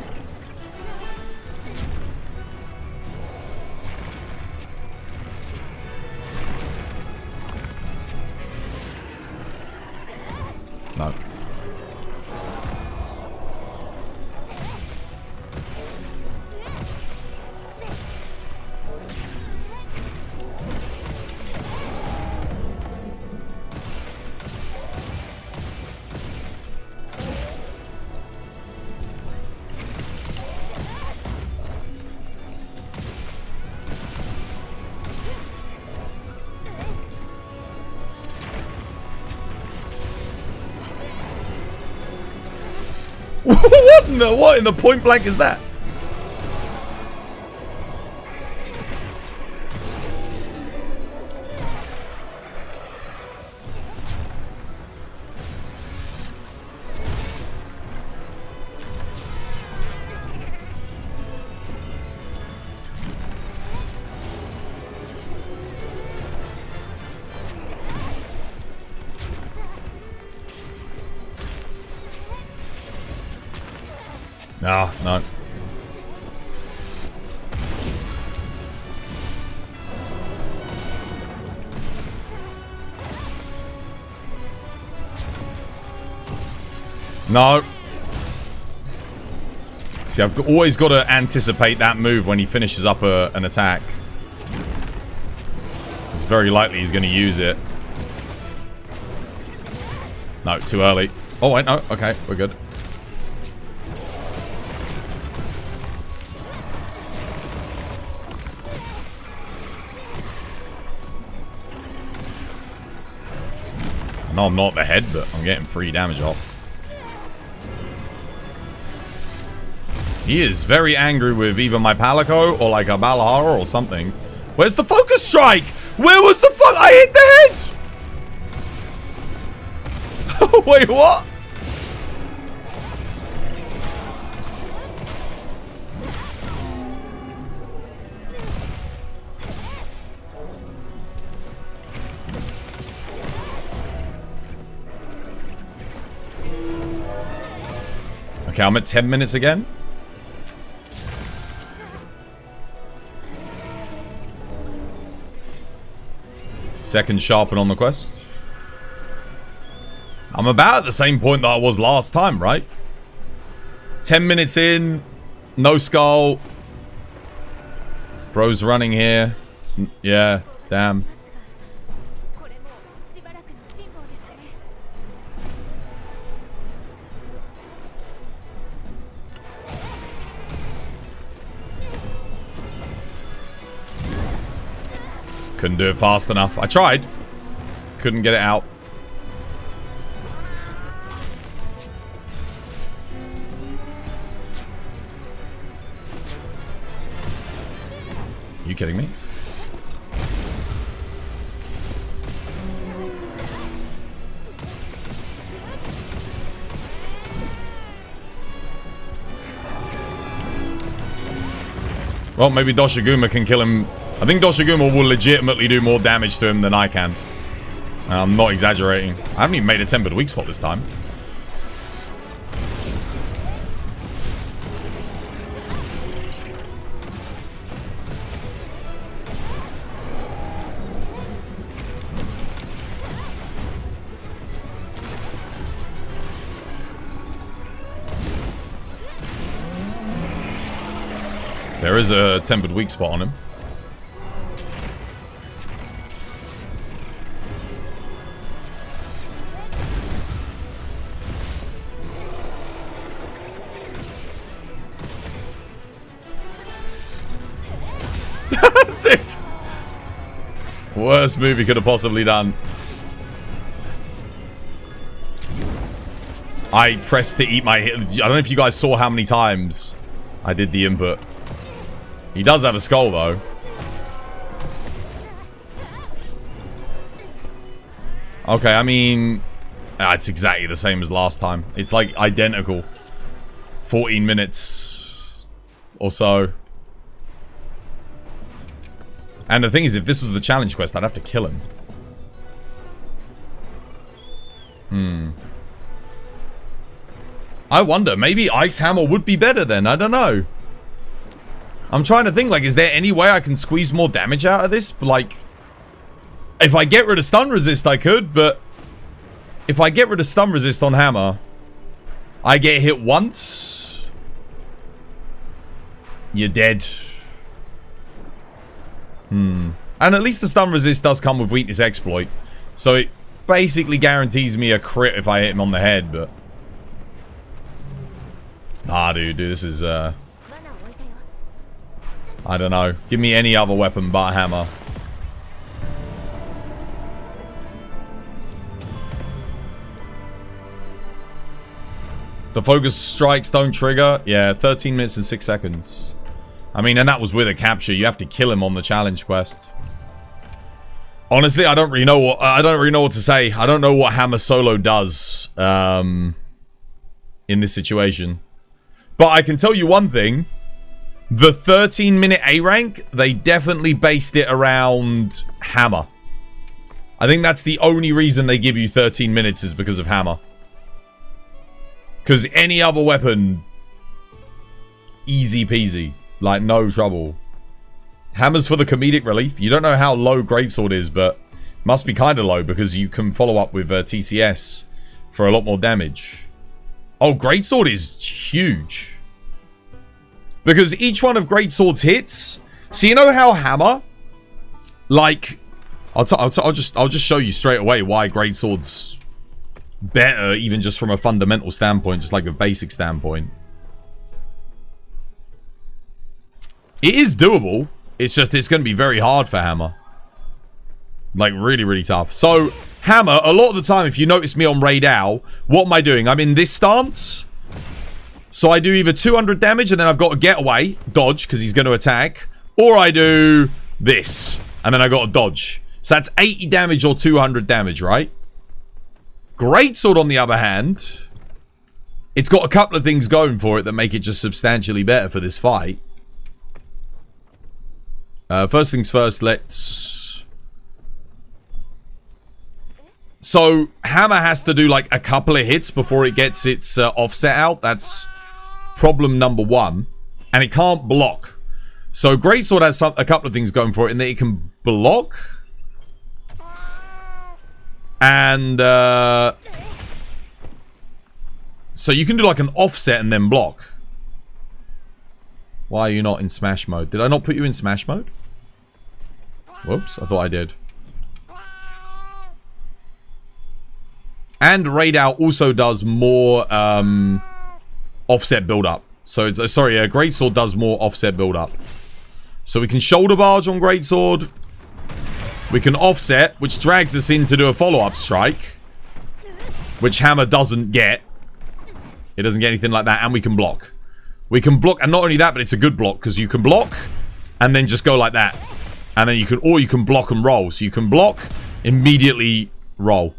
No. What in the point blank is that? No, no. No. See, I've always got to anticipate that move when he finishes up an attack. It's very likely he's going to use it. No, too early. Oh, wait, no. Okay, we're good. No, I'm not at the head, but I'm getting free damage off. He is very angry with either my Palico or like a Balahara or something. Where's the focus strike? Where was the fuck? I hit the head! Wait, what? Okay, I'm at 10 minutes again. Second sharpen on the quest. I'm about at the same point that I was last time, right? 10 minutes in. No skull. Bro's running here. Yeah, damn. Couldn't do it fast enough. I tried. Couldn't get it out. Are you kidding me? Well, maybe Doshiguma can kill him. I think Doshiguma will legitimately do more damage to him than I can. I'm not exaggerating. I haven't even made a tempered weak spot this time. There is a tempered weak spot on him. Dude. Worst move he could have possibly done. I pressed to eat my hit. I don't know if you guys saw how many times I did the input. He does have a skull, though. Okay, I mean... it's exactly the same as last time. It's like identical. 14 minutes or so. And the thing is, if this was the challenge quest, I'd have to kill him. I wonder, maybe Ice Hammer would be better then. I don't know. I'm trying to think, like, is there any way I can squeeze more damage out of this? Like, if I get rid of stun resist, I could, but if I get rid of stun resist on Hammer, I get hit once. You're dead. And at least the stun resist does come with weakness exploit. So it basically guarantees me a crit if I hit him on the head, but... Nah, dude, this is, I don't know. Give me any other weapon but a hammer. The focus strikes don't trigger. Yeah, 13 minutes and 6 seconds. I mean, and that was with a capture. You have to kill him on the challenge quest. Honestly, I don't really know what to say. I don't know what Hammer Solo does in this situation. But I can tell you one thing. The 13-minute A rank, they definitely based it around Hammer. I think that's the only reason they give you 13 minutes is because of Hammer. Because any other weapon, easy peasy. Like, no trouble. Hammer's for the comedic relief. You don't know how low Greatsword is, but must be kind of low because you can follow up with TCS for a lot more damage. Oh, Greatsword is huge. Because each one of Greatsword's hits... So you know how Hammer... Like... I'll just show you straight away why Greatsword's better, even just from a fundamental standpoint, just like a basic standpoint. It is doable. It's just, it's going to be very hard for Hammer. Like, really, really tough. So, Hammer, a lot of the time, if you notice me on Rey Dau, what am I doing? I'm in this stance. So I do either 200 damage, and then I've got to get away, dodge, because he's going to attack. Or I do this, and then I got to dodge. So that's 80 damage or 200 damage, right? Greatsword, on the other hand, it's got a couple of things going for it that make it just substantially better for this fight. First things first, let's... So, Hammer has to do like a couple of hits before it gets its offset out. That's problem number one. And it can't block. So, Greatsword has a couple of things going for it in that it can block. And, so you can do like an offset and then block. Why are you not in Smash mode? Did I not put you in Smash mode? Whoops, I thought I did. And Rey Dau also does more offset build-up. So, it's, Greatsword does more offset build-up. So we can shoulder barge on Greatsword. We can offset, which drags us in to do a follow-up strike. Which Hammer doesn't get. It doesn't get anything like that, and we can block. We can block, and not only that, but it's a good block, because you can block, and then just go like that. And then you can, or you can block and roll. So you can block, immediately roll.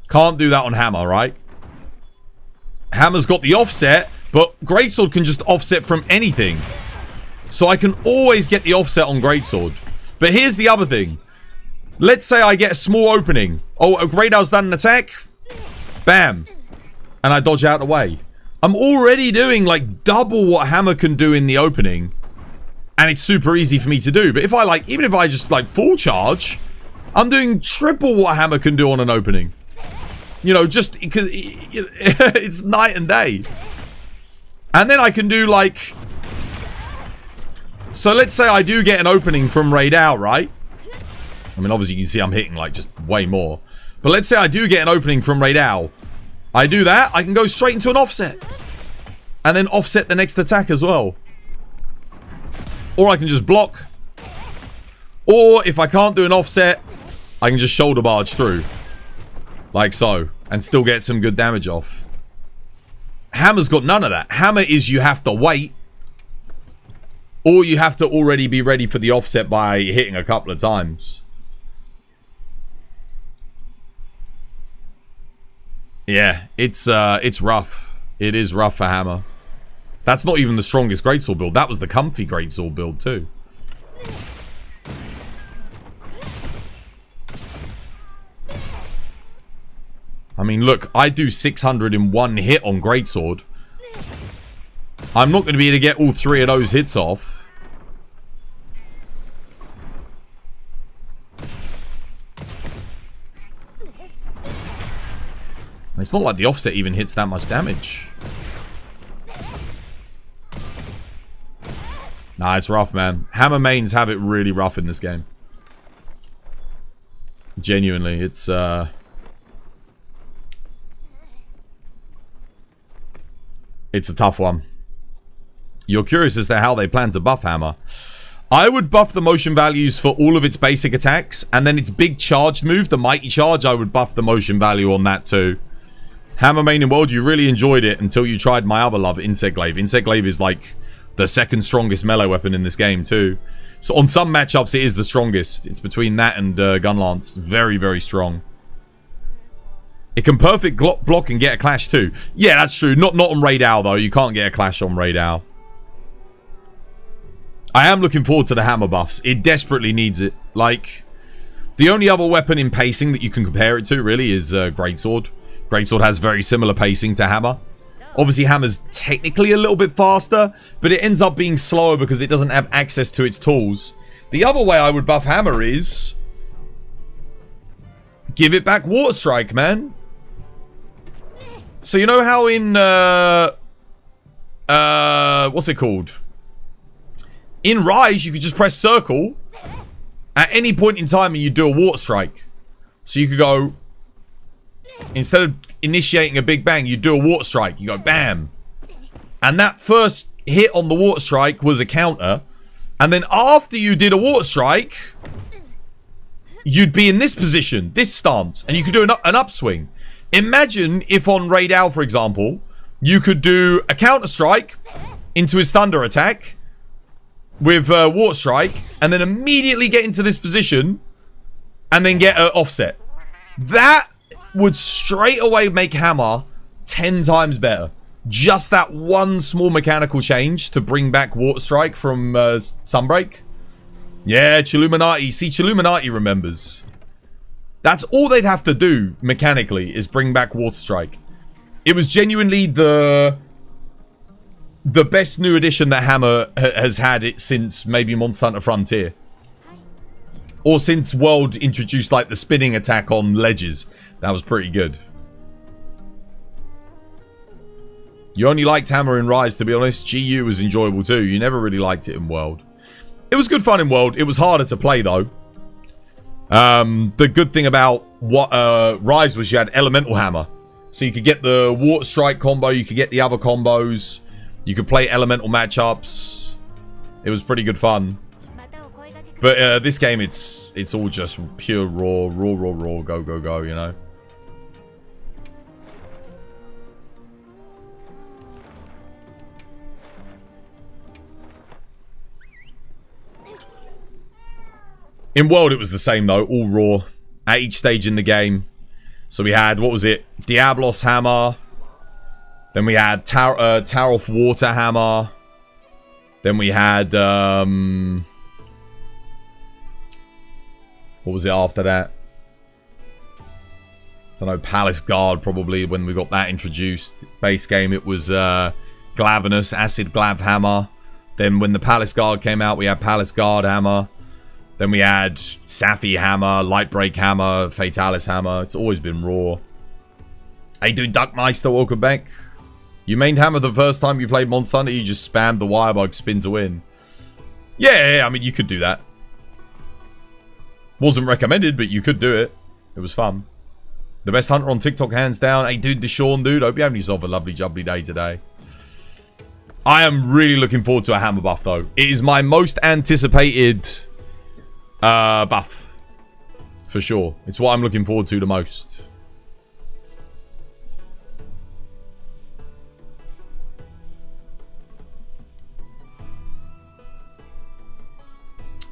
Can't do that on Hammer, right? Hammer's got the offset, but Greatsword can just offset from anything. So I can always get the offset on Greatsword. But here's the other thing. Let's say I get a small opening. Oh, Rey Dau's done an attack. Bam. And I dodge out of the way. I'm already doing like double what Hammer can do in the opening. And it's super easy for me to do. But if I like, even if I just like full charge, I'm doing triple what Hammer can do on an opening. You know, just because it's night and day. And then I can do like... So let's say I do get an opening from Rey Dau, right? I mean, obviously you can see I'm hitting like just way more. But let's say I do get an opening from Rey Dau. I do that, I can go straight into an offset. And then offset the next attack as well. Or I can just block. Or if I can't do an offset, I can just shoulder barge through. Like so. And still get some good damage off. Hammer's got none of that. Hammer is you have to wait. Or you have to already be ready for the offset by hitting a couple of times. Yeah, it's rough. It is rough for Hammer. That's not even the strongest greatsword build. That was the comfy greatsword build too. I mean, look, I do 600 in one hit on greatsword. I'm not going to be able to get all 3 of those hits off. It's not like the offset even hits that much damage. Nah, it's rough, man. Hammer mains have it really rough in this game. Genuinely, it's a tough one. You're curious as to how they plan to buff Hammer. I would buff the motion values for all of its basic attacks, and then its big charge move, the Mighty Charge, I would buff the motion value on that too. Hammer main in World, you really enjoyed it until you tried my other love, Insect Glaive. Insect Glaive is like the second strongest melee weapon in this game too. So on some matchups it is the strongest. It's between that and Gun Lance. Very, very strong. It can perfect block and get a clash too. Yeah, that's true. Not on Rey Dau though. You can't get a clash on Rey Dau. I am looking forward to the Hammer buffs. It desperately needs it. Like, the only other weapon in pacing that you can compare it to really is Greatsword. Greatsword has very similar pacing to Hammer. Obviously, Hammer's technically a little bit faster, but it ends up being slower because it doesn't have access to its tools. The other way I would buff Hammer is give it back Water Strike, man. So you know how in what's it called? In Rise, you could just press circle at any point in time and you do a Water Strike. So you could go, instead of initiating a big bang, you do a Water Strike. You go bam. And that first hit on the Water Strike was a counter. And then after you did a Water Strike, you'd be in this position, this stance, and you could do an upswing. Imagine if on Rey Dau, for example, you could do a counter strike into his thunder attack with Water Strike, and then immediately get into this position, and then get an offset. That would straight away make Hammer 10 times better. Just that one small mechanical change to bring back Water Strike from Sunbreak. Yeah, Chilluminati. See, Chilluminati remembers. That's all they'd have to do mechanically is bring back Water Strike. It was genuinely the best new addition that Hammer has had it since maybe Monster Hunter Frontier. Or since World introduced like the spinning attack on ledges. That was pretty good. You only liked Hammer in Rise, to be honest. GU was enjoyable too. You never really liked it in World. It was good fun in World. It was harder to play though. The good thing about what Rise was you had Elemental Hammer. So you could get the Water Strike combo. You could get the other combos. You could play elemental matchups. It was pretty good fun. But this game, it's all just pure raw, go, go, go, you know. In World, it was the same though, all raw at each stage in the game. So we had, what was it? Diablos Hammer. Then we had Tower of Water Hammer. Then we had, what was it after that? I don't know, Palace Guard probably when we got that introduced. Base game, it was Glavenus, Acid Glav Hammer. Then when the Palace Guard came out, we had Palace Guard Hammer. Then we had Safi Hammer, Lightbreak Hammer, Fatalis Hammer. It's always been raw. Hey dude, Duckmeister, welcome back. You mained Hammer the first time you played Monster Hunter, you just spammed the Wirebug spin to win. Yeah, I mean, you could do that. Wasn't recommended, but you could do it. It was fun. The best hunter on TikTok, hands down. Hey dude, Deshaun, dude. Hope you're having yourself a lovely, jubbly day today. I am really looking forward to a Hammer buff, though. It is my most anticipated Buff. For sure. It's what I'm looking forward to the most.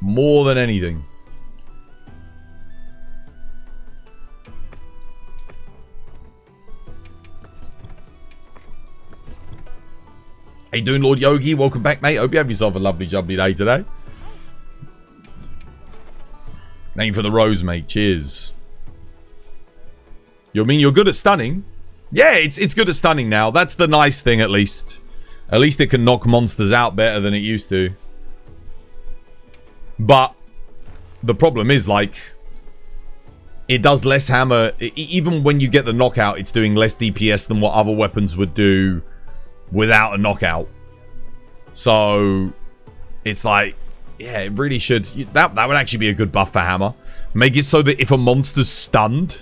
More than anything. How you doing, Lord Yogi? Welcome back, mate. Hope you have yourself a lovely, jubbly day today. Name for the rose, mate. Cheers. You mean you're good at stunning? Yeah, it's good at stunning now. That's the nice thing, at least. At least it can knock monsters out better than it used to. But the problem is, like, it does less hammer. Even when you get the knockout, it's doing less DPS than what other weapons would do without a knockout. So it's like, yeah, it really should. That would actually be a good buff for hammer. Make it so that if a monster's stunned,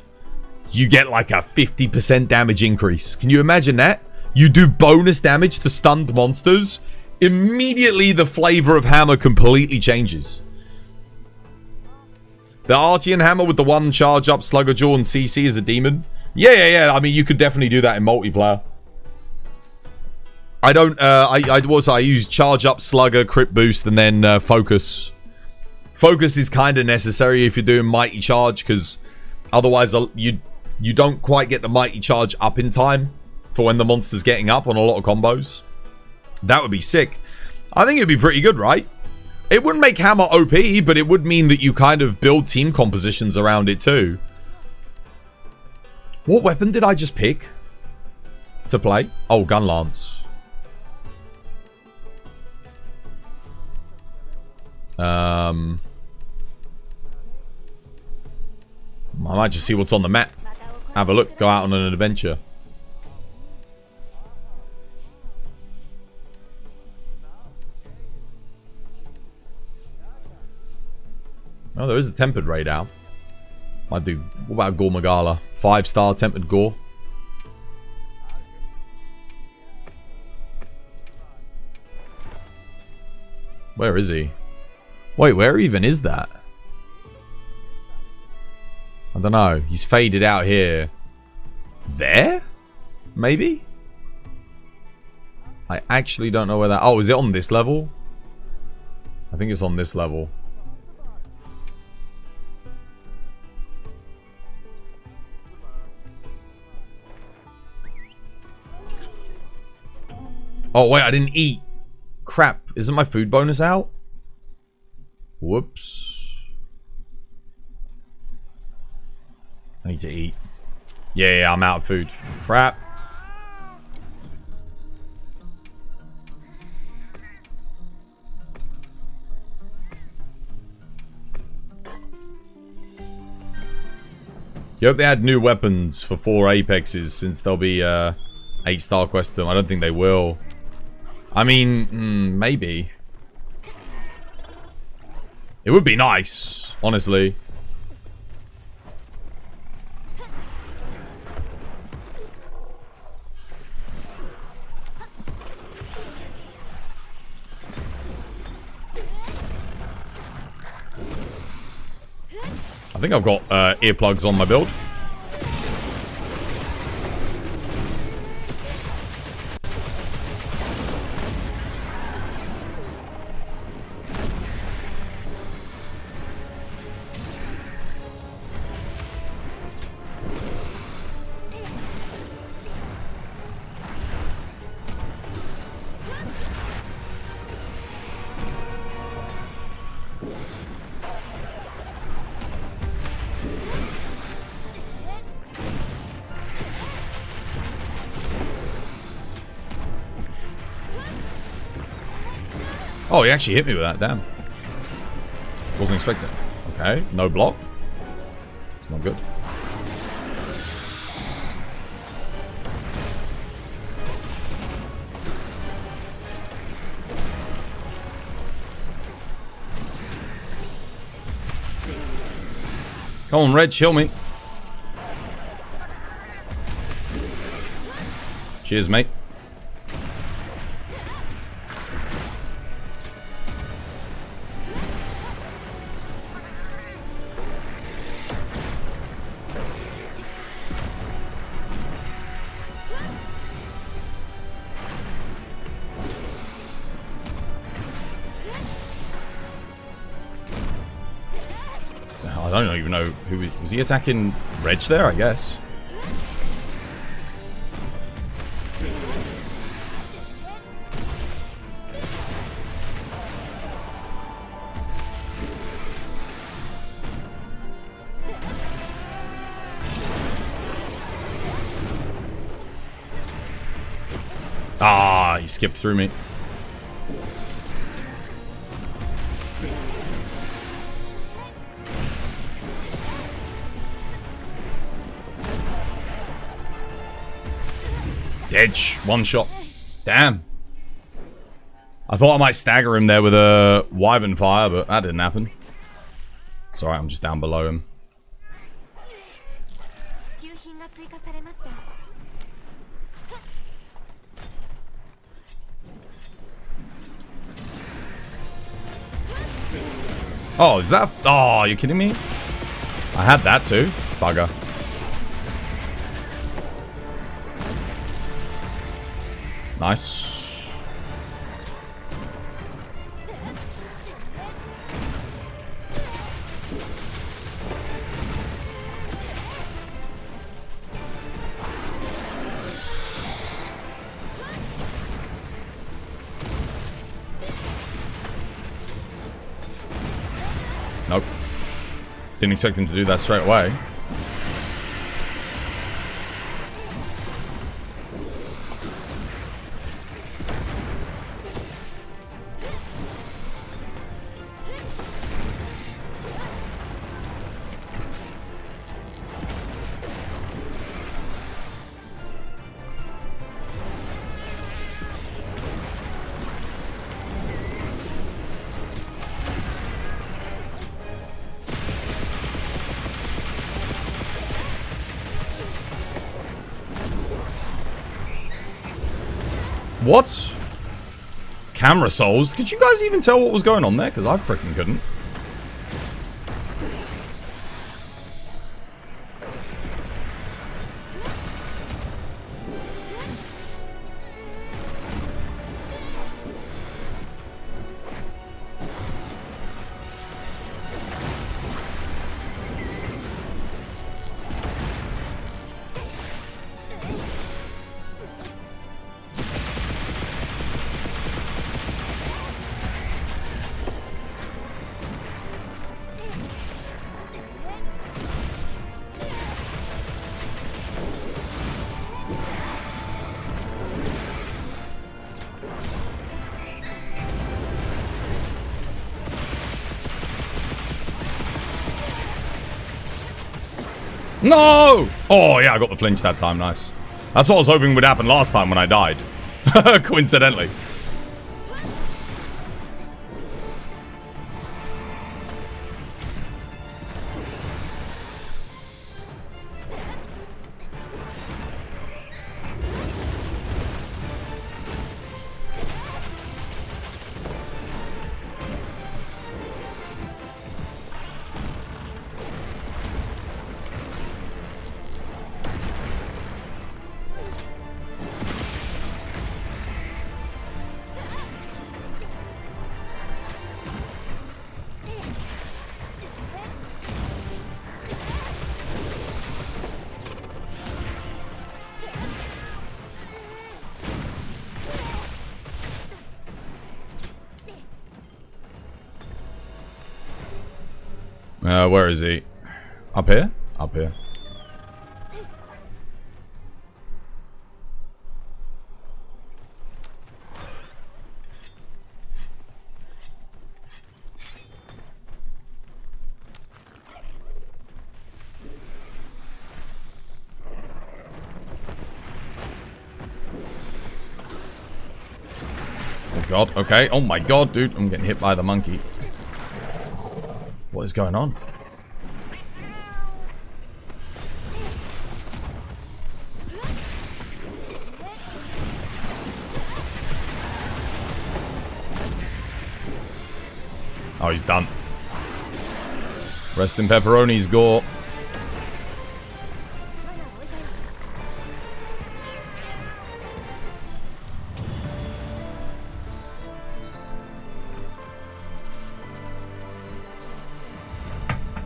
you get like a 50% damage increase. Can you imagine that? You do bonus damage to stunned monsters. Immediately the flavor of hammer completely changes. The Artian hammer with the one charge up, Slugger Jaw, and CC is a demon. Yeah. I mean, you could definitely do that in multiplayer. I don't, I use charge up, Slugger, crit boost, and then focus. Focus is kind of necessary if you're doing mighty charge, because otherwise you don't quite get the mighty charge up in time for when the monster's getting up on a lot of combos. That would be sick. I think it'd be pretty good, right? It wouldn't make hammer OP, but it would mean that you kind of build team compositions around it too. What weapon did I just pick to play? Oh, gun lance. I might just see what's on the map. Have a look. Go out on an adventure. Oh, there is a tempered Rey Dau. I do. What about Gore Magala? 5-star tempered Gore. Where is he? Wait, where even is that? I don't know. He's faded out here. There? Maybe? I actually don't know where that... Oh, is it on this level? I think it's on this level. Oh, wait, I didn't eat. Crap. Isn't my food bonus out? Whoops. I need to eat. Yeah, I'm out of food. Crap. You hope they add new weapons for 4 Apexes, since they'll be 8-star quest them. I don't think they will. I mean, maybe. It would be nice, honestly. I think I've got earplugs on my build. Oh, he actually hit me with that, damn. Wasn't expecting it. Okay, no block. It's not good. Come on, Reg, heal me. Cheers, mate. I don't even know who was he attacking. Reg there, I guess. Ah, he skipped through me. Edge, one shot. Damn. I thought I might stagger him there with a wyvern fire, but that didn't happen. It's alright, I'm just down below him. Oh, is that... Oh, are you kidding me? I had that too. Bugger. Nice. Nope. Didn't expect him to do that straight away. What? Camera souls? Could you guys even tell what was going on there? Because I freaking couldn't. No! Oh, yeah, I got the flinch that time. Nice. That's what I was hoping would happen last time when I died. Coincidentally. Where is he? Up here? Up here. Oh god, okay. Oh my god, dude. I'm getting hit by the monkey. What is going on? Oh, he's done. Rest in pepperoni's gore.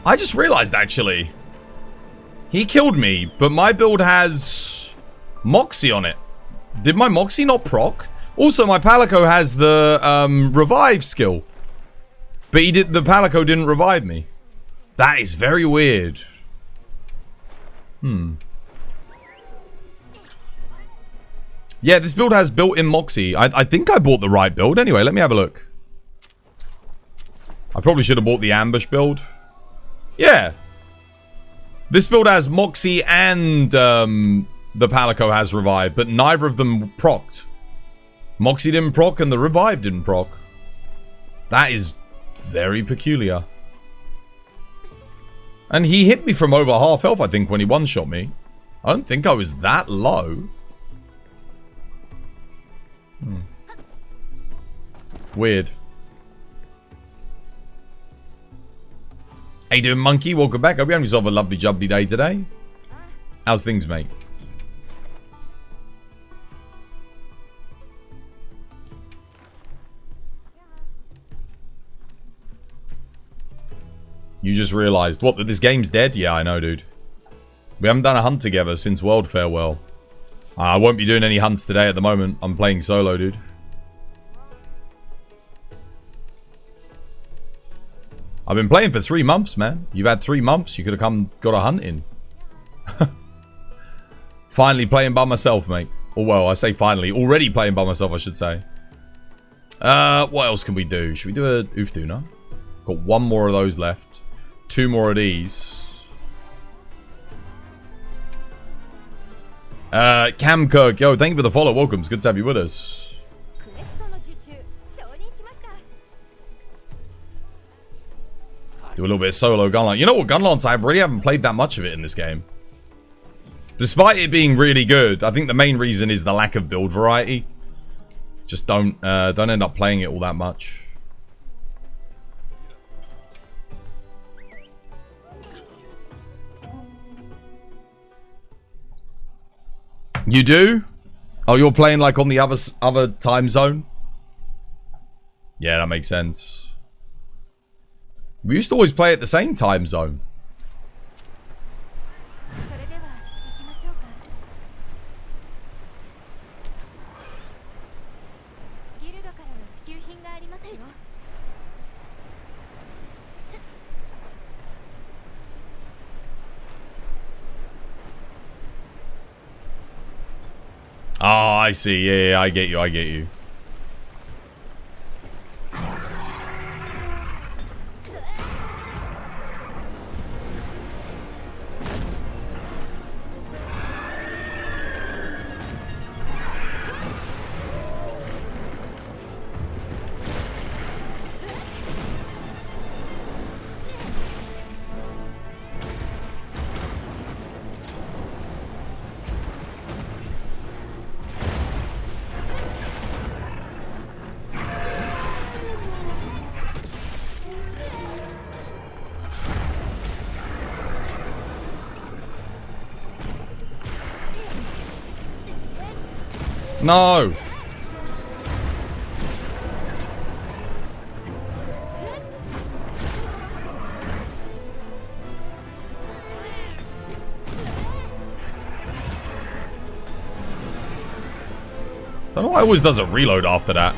I just realized, actually. He killed me, but my build has Moxie on it. Did my Moxie not proc? Also, my Palico has the revive skill. But the Palico didn't revive me. That is very weird. Yeah, this build has built-in Moxie. I think I bought the right build. Anyway, let me have a look. I probably should have bought the ambush build. Yeah. This build has Moxie and the Palico has revive, but neither of them procced. Moxie didn't proc and the revive didn't proc. That is very peculiar. And he hit me from over half health, I think, when he one-shot me. I don't think I was that low. Weird. How you doing, Monkey? Welcome back. Hope you having yourself a lovely jubbly day today. How's things, mate? You just realized, what, that this game's dead? Yeah, I know, dude. We haven't done a hunt together since World Farewell. I won't be doing any hunts today at the moment. I'm playing solo, dude. I've been playing for 3 months, man. You've had 3 months. You could have got a hunt in. Finally playing by myself, mate. Or, well, I say finally. Already playing by myself, I should say. What else can we do? Should we do a Uftuna? Got 1 more of those left. 2 more of these. Cam Kirk. Yo, thank you for the follow. Welcome. It's good to have you with us. Do a little bit of solo gunlance. You know what, gunlance, I really haven't played that much of it in this game. Despite it being really good, I think the main reason is the lack of build variety. Just don't end up playing it all that much. You do? Oh, you're playing like on the other time zone? Yeah, that makes sense. We used to always play at the same time zone. Oh, I see. Yeah, I get you. I get you. No! Don't know why it always does a reload after that.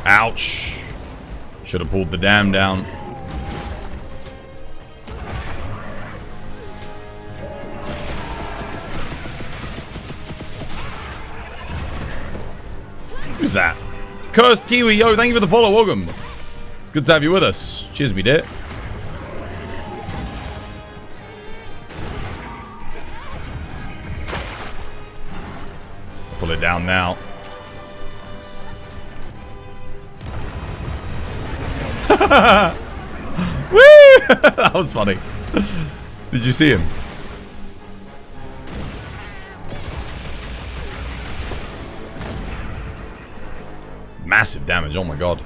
Ouch. Should have pulled the dam down. Who's that? Cursed Kiwi, yo, thank you for the follow, welcome. It's good to have you with us. Cheers, me dear. Pull it down now. Woo! That was funny. Did you see him? massive damage. Oh my god.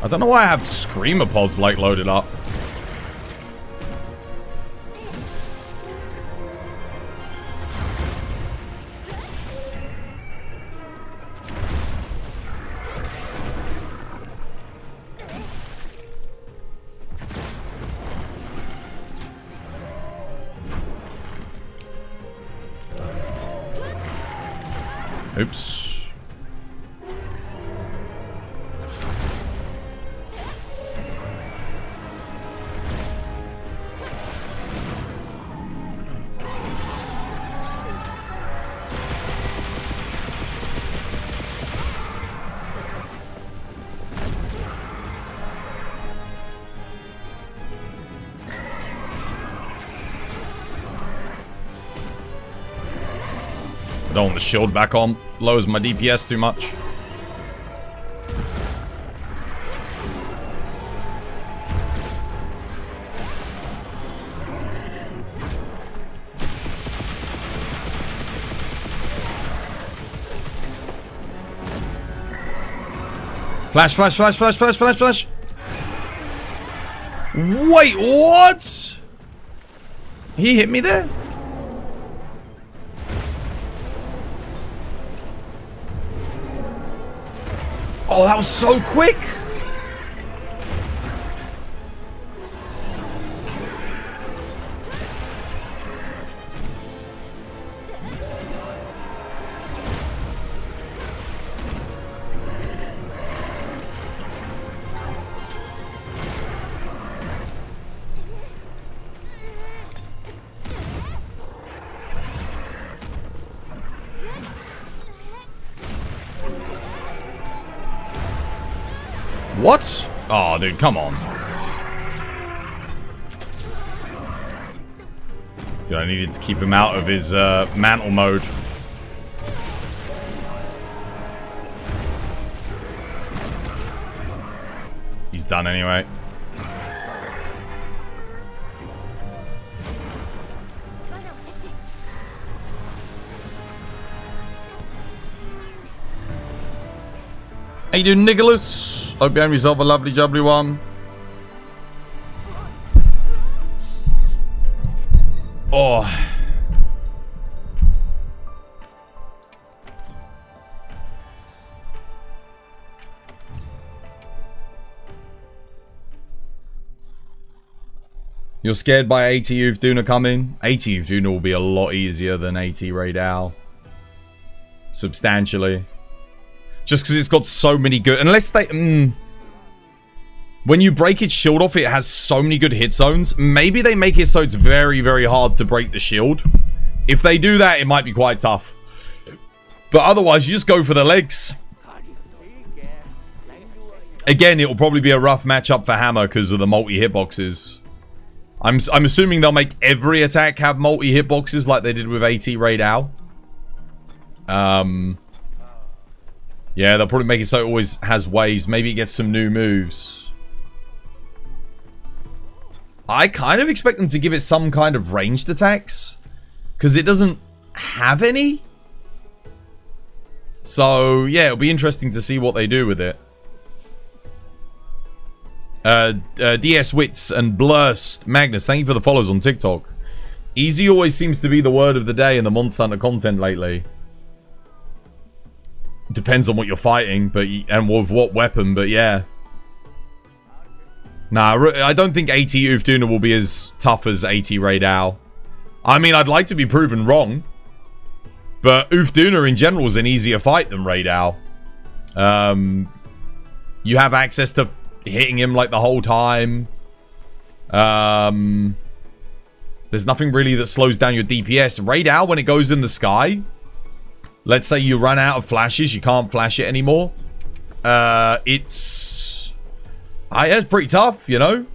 I don't know why I have screamer pods like loaded up. Oops. I don't want the shield back on. Lowers my DPS too much. Flash, flash, flash, flash, flash, flash, flash. Wait, what? He hit me there? Oh, that was so quick. What? Oh, dude, come on. Dude, I needed to keep him out of his mantle mode. He's done anyway. How you doing, Nicholas? Hope you have yourself a lovely jubbly one. Oh. You're scared by AT Duna coming? AT Duna will be a lot easier than AT Rey Dau. Substantially. Just because it's got so many good... Unless they... When you break its shield off, it has so many good hit zones. Maybe they make it so it's very, very hard to break the shield. If they do that, it might be quite tough. But otherwise, you just go for the legs. Again, it will probably be a rough matchup for Hammer because of the multi-hitboxes. I'm assuming they'll make every attack have multi-hitboxes like they did with AT Rey Dau. Yeah, they'll probably make it so it always has waves. Maybe it gets some new moves. I kind of expect them to give it some kind of ranged attacks. Because it doesn't have any. So, yeah, it'll be interesting to see what they do with it. DS Wits and Blurst. Magnus, thank you for the follows on TikTok. Easy always seems to be the word of the day in the Monster Hunter content lately. Depends on what you're fighting, but and with what weapon, but yeah. Nah, I don't think AT Duna will be as tough as AT Rey Dau. I mean, I'd like to be proven wrong. But Duna in general is an easier fight than Rey Dau. You have access to hitting him like the whole time. There's nothing really that slows down your DPS. Rey Dau, when it goes in the sky... Let's say you run out of flashes. You can't flash it anymore. It's... It's pretty tough, you know?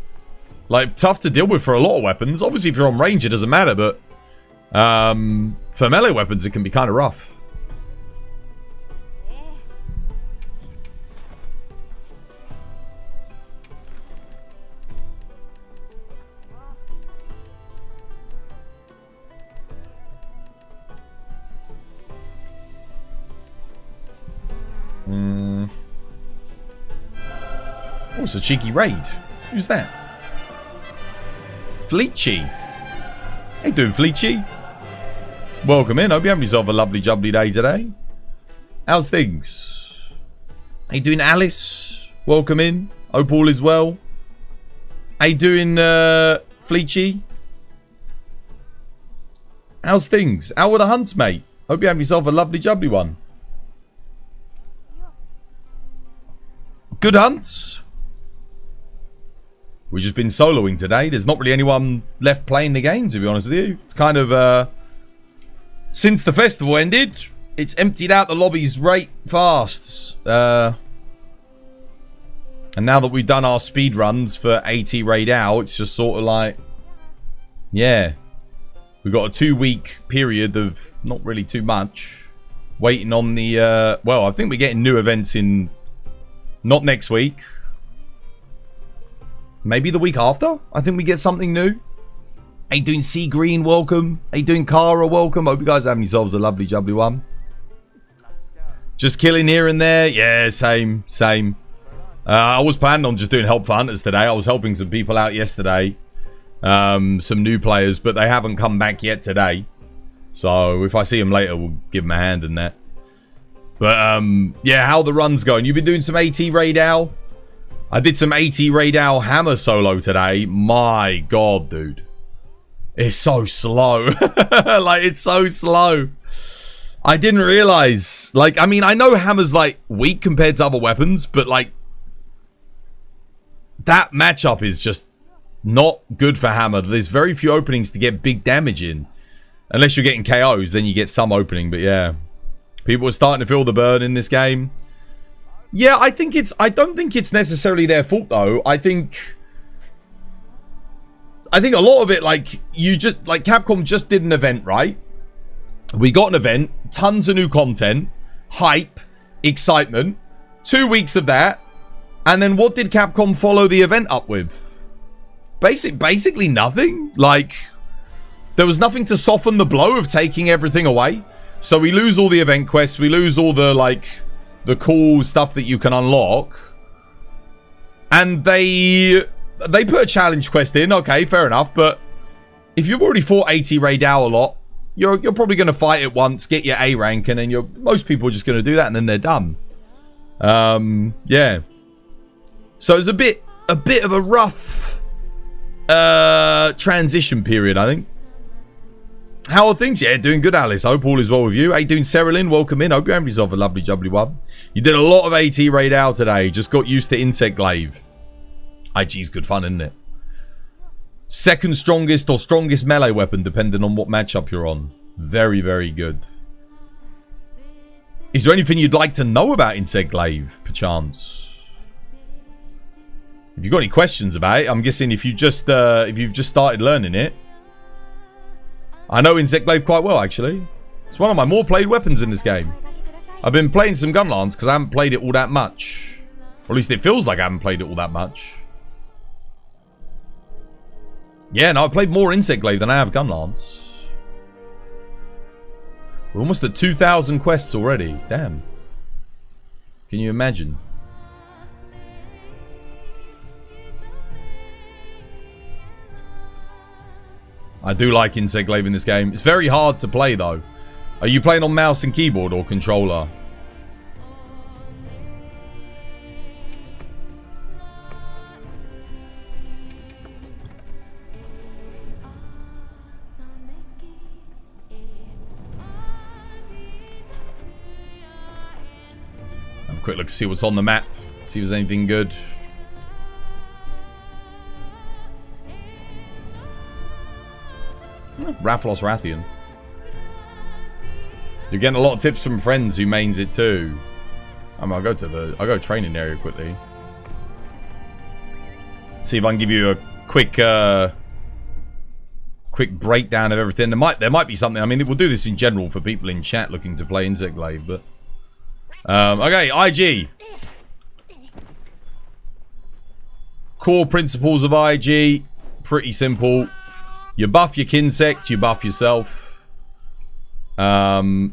Like, tough to deal with for a lot of weapons. Obviously, if you're on range, it doesn't matter, but... for melee weapons, it can be kind of rough. Oh, it's a cheeky raid. Who's that? Fleechy. How you doing, Fleechy? Welcome in. Hope you have yourself a lovely jubbly day today. How's things? How you doing, Alice? Welcome in. Hope all is well. How you doing, Fleechy? How's things? How were the hunts, mate? Hope you have yourself a lovely jubbly one. Good hunts. We've just been soloing today. There's not really anyone left playing the game, to be honest with you. It's kind of, since the festival ended, it's emptied out the lobbies right fast. And now that we've done our speed runs for AT Rey Dau, it's just sort of like, yeah. We've got a 2-week period of not really too much. Waiting on the, well, I think we're getting new events in, not next week. Maybe the week after? I think we get something new. How you doing, Sea Green? Welcome. How you doing, Kara? Welcome. Hope you guys are having yourselves a lovely, jubbly one. Just killing here and there. Yeah, same. I was planning on just doing help for hunters today. I was helping some people out yesterday. Some new players, but they haven't come back yet today. So if I see them later, we'll give them a hand in that. But, yeah, how the run's going? You've been doing some AT Rey Dau? I did some AT Rey Dau hammer solo today. My god, dude. It's so slow. Like, it's so slow. I didn't realize. Like, I mean, I know hammer's, like, weak compared to other weapons, but, like, that matchup is just not good for hammer. There's very few openings to get big damage in. Unless you're getting KOs, then you get some opening, but yeah. People are starting to feel the burn in this game. Yeah, I don't think it's necessarily their fault though. I think a lot of it, like, Capcom just did an event, right? We got an event, tons of new content, hype, excitement, 2 weeks of that, and then what did Capcom follow the event up with? Basically nothing. Like, there was nothing to soften the blow of taking everything away. So we lose all the event quests, we lose all the, like, the cool stuff that you can unlock. And they put a challenge quest in. Okay, fair enough. But if you've already fought AT Rey Dau a lot, you're probably going to fight it once, get your A rank, and then most people are just going to do that, and then they're done. Yeah. So it's a bit of a rough transition period, I think. How are things? Yeah, doing good, Alice. I hope all is well with you. How you doing, Sarah Lynn? Welcome in. Hope you have yourself a lovely, jubbly one. You did a lot of AT Rey Dau today. Just got used to Insect Glaive. IG's good fun, isn't it? Second strongest or strongest melee weapon, depending on what matchup you're on. Very, very good. Is there anything you'd like to know about Insect Glaive, perchance? If you've got any questions about it, I'm guessing if you've just started learning it. I know Insect Glaive quite well, actually. It's one of my more played weapons in this game. I've been playing some Gunlance because I haven't played it all that much. Or at least it feels like I haven't played it all that much. Yeah, no, I've played more Insect Glaive than I have Gunlance. We're almost at 2,000 quests already. Damn. Can you imagine? I do like Insect Glaive in this game. It's very hard to play, though. Are you playing on mouse and keyboard or controller? Have a quick look to see what's on the map. See if there's anything good. Rafflos Rathian. You're getting a lot of tips from friends who mains it too. I'll go training area quickly. See if I can give you a quick quick breakdown of everything. There might be something. I mean, we'll do this in general for people in chat looking to play Insect Glaive, but okay, IG. Core principles of IG, pretty simple. You buff your Kinsect, you buff yourself. General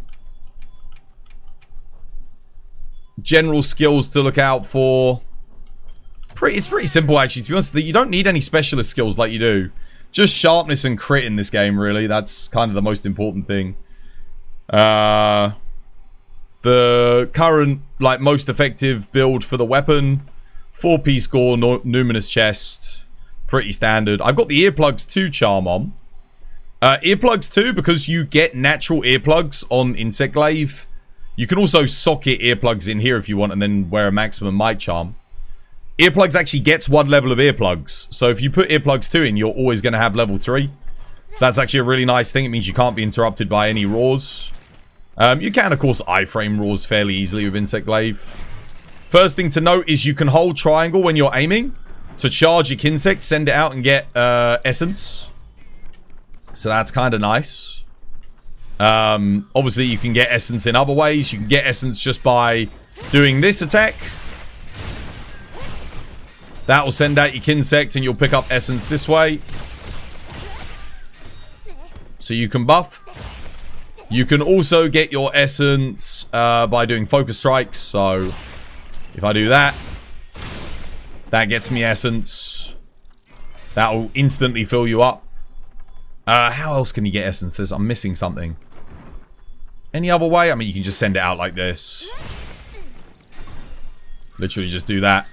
skills to look out for. It's pretty simple, actually, to be honest. You don't need any specialist skills like you do. Just sharpness and crit in this game, really. That's kind of the most important thing. The current, like, most effective build for the weapon. 4-piece gore, numinous chest. Pretty standard. I've got the earplugs 2 charm on. Earplugs 2, because you get natural earplugs on Insect Glaive. You can also socket earplugs in here if you want, and then wear a maximum might charm. Earplugs actually gets 1 level of earplugs. So if you put earplugs 2 in, you're always going to have level 3. So that's actually a really nice thing. It means you can't be interrupted by any roars. You can, of course, iframe roars fairly easily with Insect Glaive. First thing to note is you can hold triangle when you're aiming to charge your Kinsect, send it out and get essence. So that's kind of nice. Obviously, you can get essence in other ways. You can get essence just by doing this attack. That will send out your Kinsect and you'll pick up essence this way. So you can buff. You can also get your essence by doing focus strikes. So if I do that, that gets me essence. That will instantly fill you up. How else can you get essence? I'm missing something. Any other way? I mean, you can just send it out like this. Literally just do that.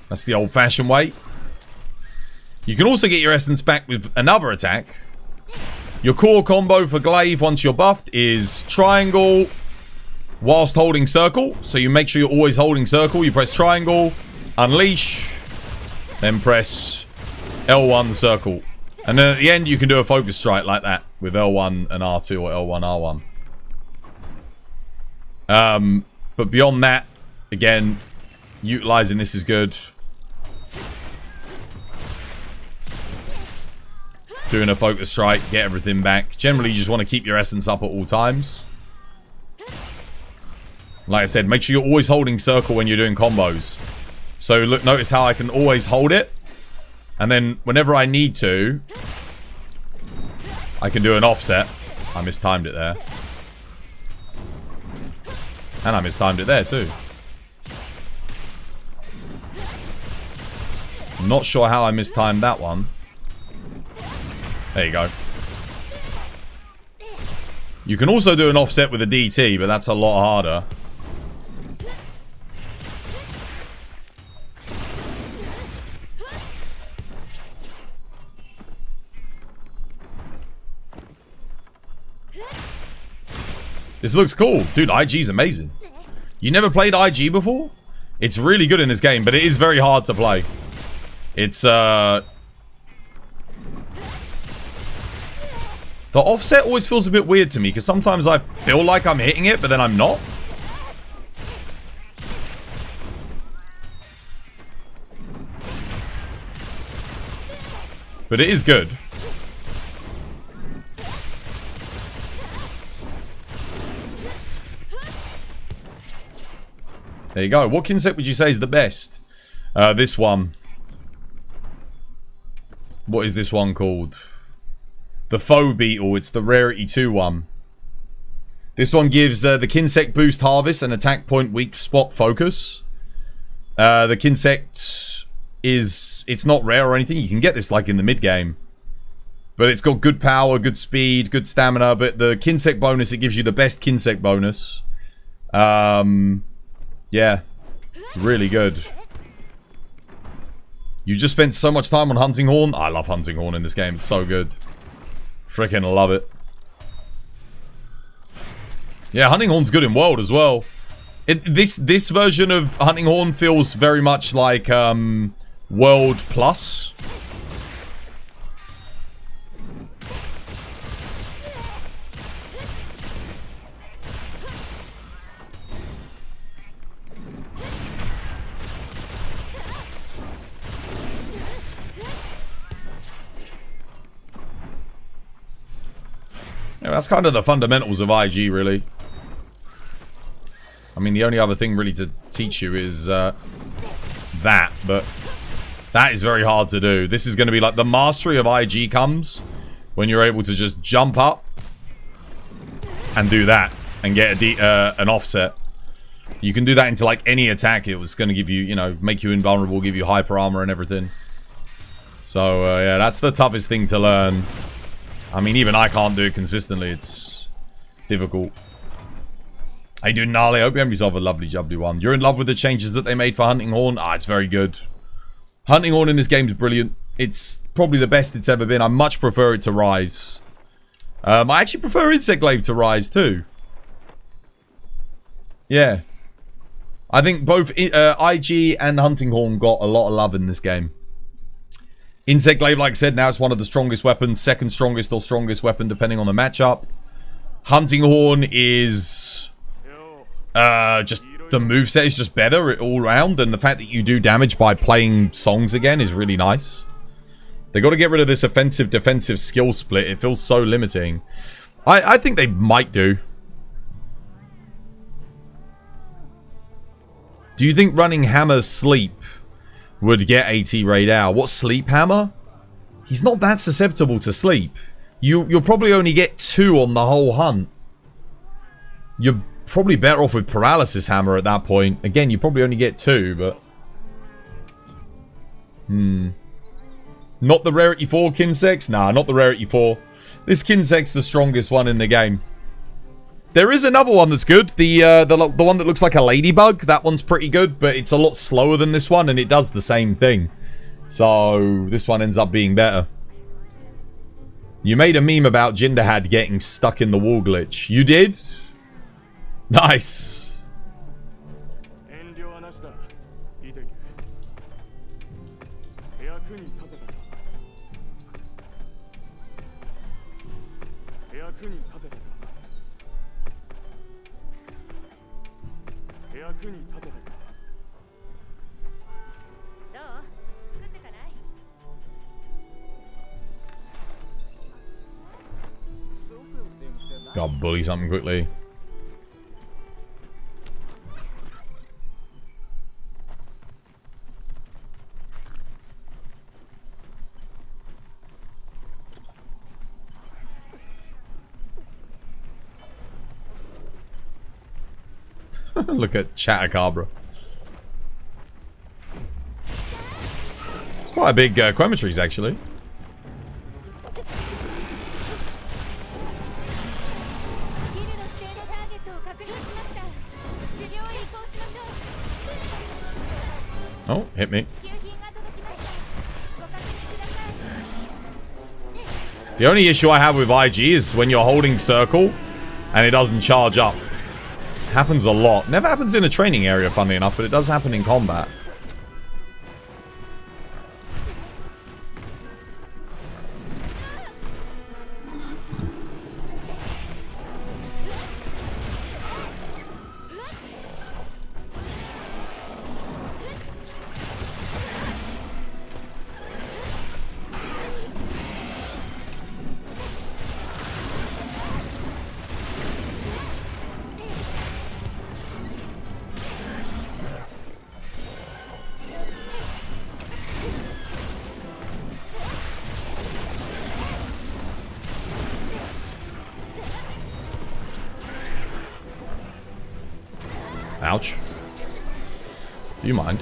That's the old-fashioned way. You can also get your essence back with another attack. Your core combo for Glaive once you're buffed is triangle whilst holding circle. So you make sure you're always holding circle. You press triangle, unleash, then press L1 circle. And then at the end you can do a focus strike like that with L1 and R2 or L1, R1. But beyond that, again, utilizing this is good. Doing a focus strike, get everything back. Generally, you just want to keep your essence up at all times. Like I said, make sure you're always holding circle when you're doing combos. So look, notice how I can always hold it. And then whenever I need to, I can do an offset. I mistimed it there. And I mistimed it there too. I'm not sure how I mistimed that one. There you go. You can also do an offset with a DT, but that's a lot harder. This looks cool. Dude, IG's amazing. You never played IG before? It's really good in this game, but it is very hard to play. It's, the offset always feels a bit weird to me, because sometimes I feel like I'm hitting it, but then I'm not. But it is good. There you go. What Kinsect would you say is the best? This one. What is this one called? The Foe Beetle. It's the Rarity 2 one. This one gives the Kinsect boost harvest and attack point weak spot focus. The Kinsect is... It's not rare or anything. You can get this like in the mid game. But it's got good power, good speed, good stamina. But the Kinsect bonus, it gives you the best Kinsect bonus. Yeah. Really good. You just spent so much time on Hunting Horn. I love Hunting Horn in this game. It's so good. Freaking love it. Yeah, Hunting Horn's good in World as well. This version of Hunting Horn feels very much like World Plus. Yeah, that's kind of the fundamentals of IG, really. I mean, the only other thing really to teach you is that, but that is very hard to do. This is going to be like the mastery of IG comes when you're able to just jump up and do that and get an offset. You can do that into like any attack. It was going to give you, you know, make you invulnerable, give you hyper armor and everything. So yeah, that's the toughest thing to learn. I mean, even I can't do it consistently. It's difficult. How you doing, Gnarly? I hope you have yourself a lovely jubbly one. You're in love with the changes that they made for Hunting Horn? Ah, it's very good. Hunting Horn in this game is brilliant. It's probably the best it's ever been. I much prefer it to Rise. I actually prefer Insect Glaive to Rise too. Yeah. I think both IG and Hunting Horn got a lot of love in this game. Insect Glaive, like I said, now it's one of the strongest weapons. Second strongest or strongest weapon, depending on the matchup. Hunting Horn is... just the moveset is just better all around. And the fact that you do damage by playing songs again is really nice. They got to get rid of this offensive-defensive skill split. It feels so limiting. I think they might do. Do you think running Hammer Sleep would get AT Rey Dau? What, Sleep Hammer? He's not that susceptible to sleep. You'll probably only get 2 on the whole hunt. You're probably better off with Paralysis Hammer at that point. Again, you probably only get 2, but... Not the Rarity 4 Kinsex? Nah, not the Rarity 4. This Kinsec's the strongest one in the game. There is another one that's good. The one that looks like a ladybug. That one's pretty good, but it's a lot slower than this one, and it does the same thing. So, this one ends up being better. You made a meme about Jinderhad getting stuck in the wall glitch. You did? Nice. Gotta bully something quickly. Look at Chattercabra. It's quite a big Quematries, actually. Oh, hit me. The only issue I have with IG is when you're holding circle and it doesn't charge up. Happens a lot. Never happens in a training area, funnily enough, but it does happen in combat. Ouch. Do you mind?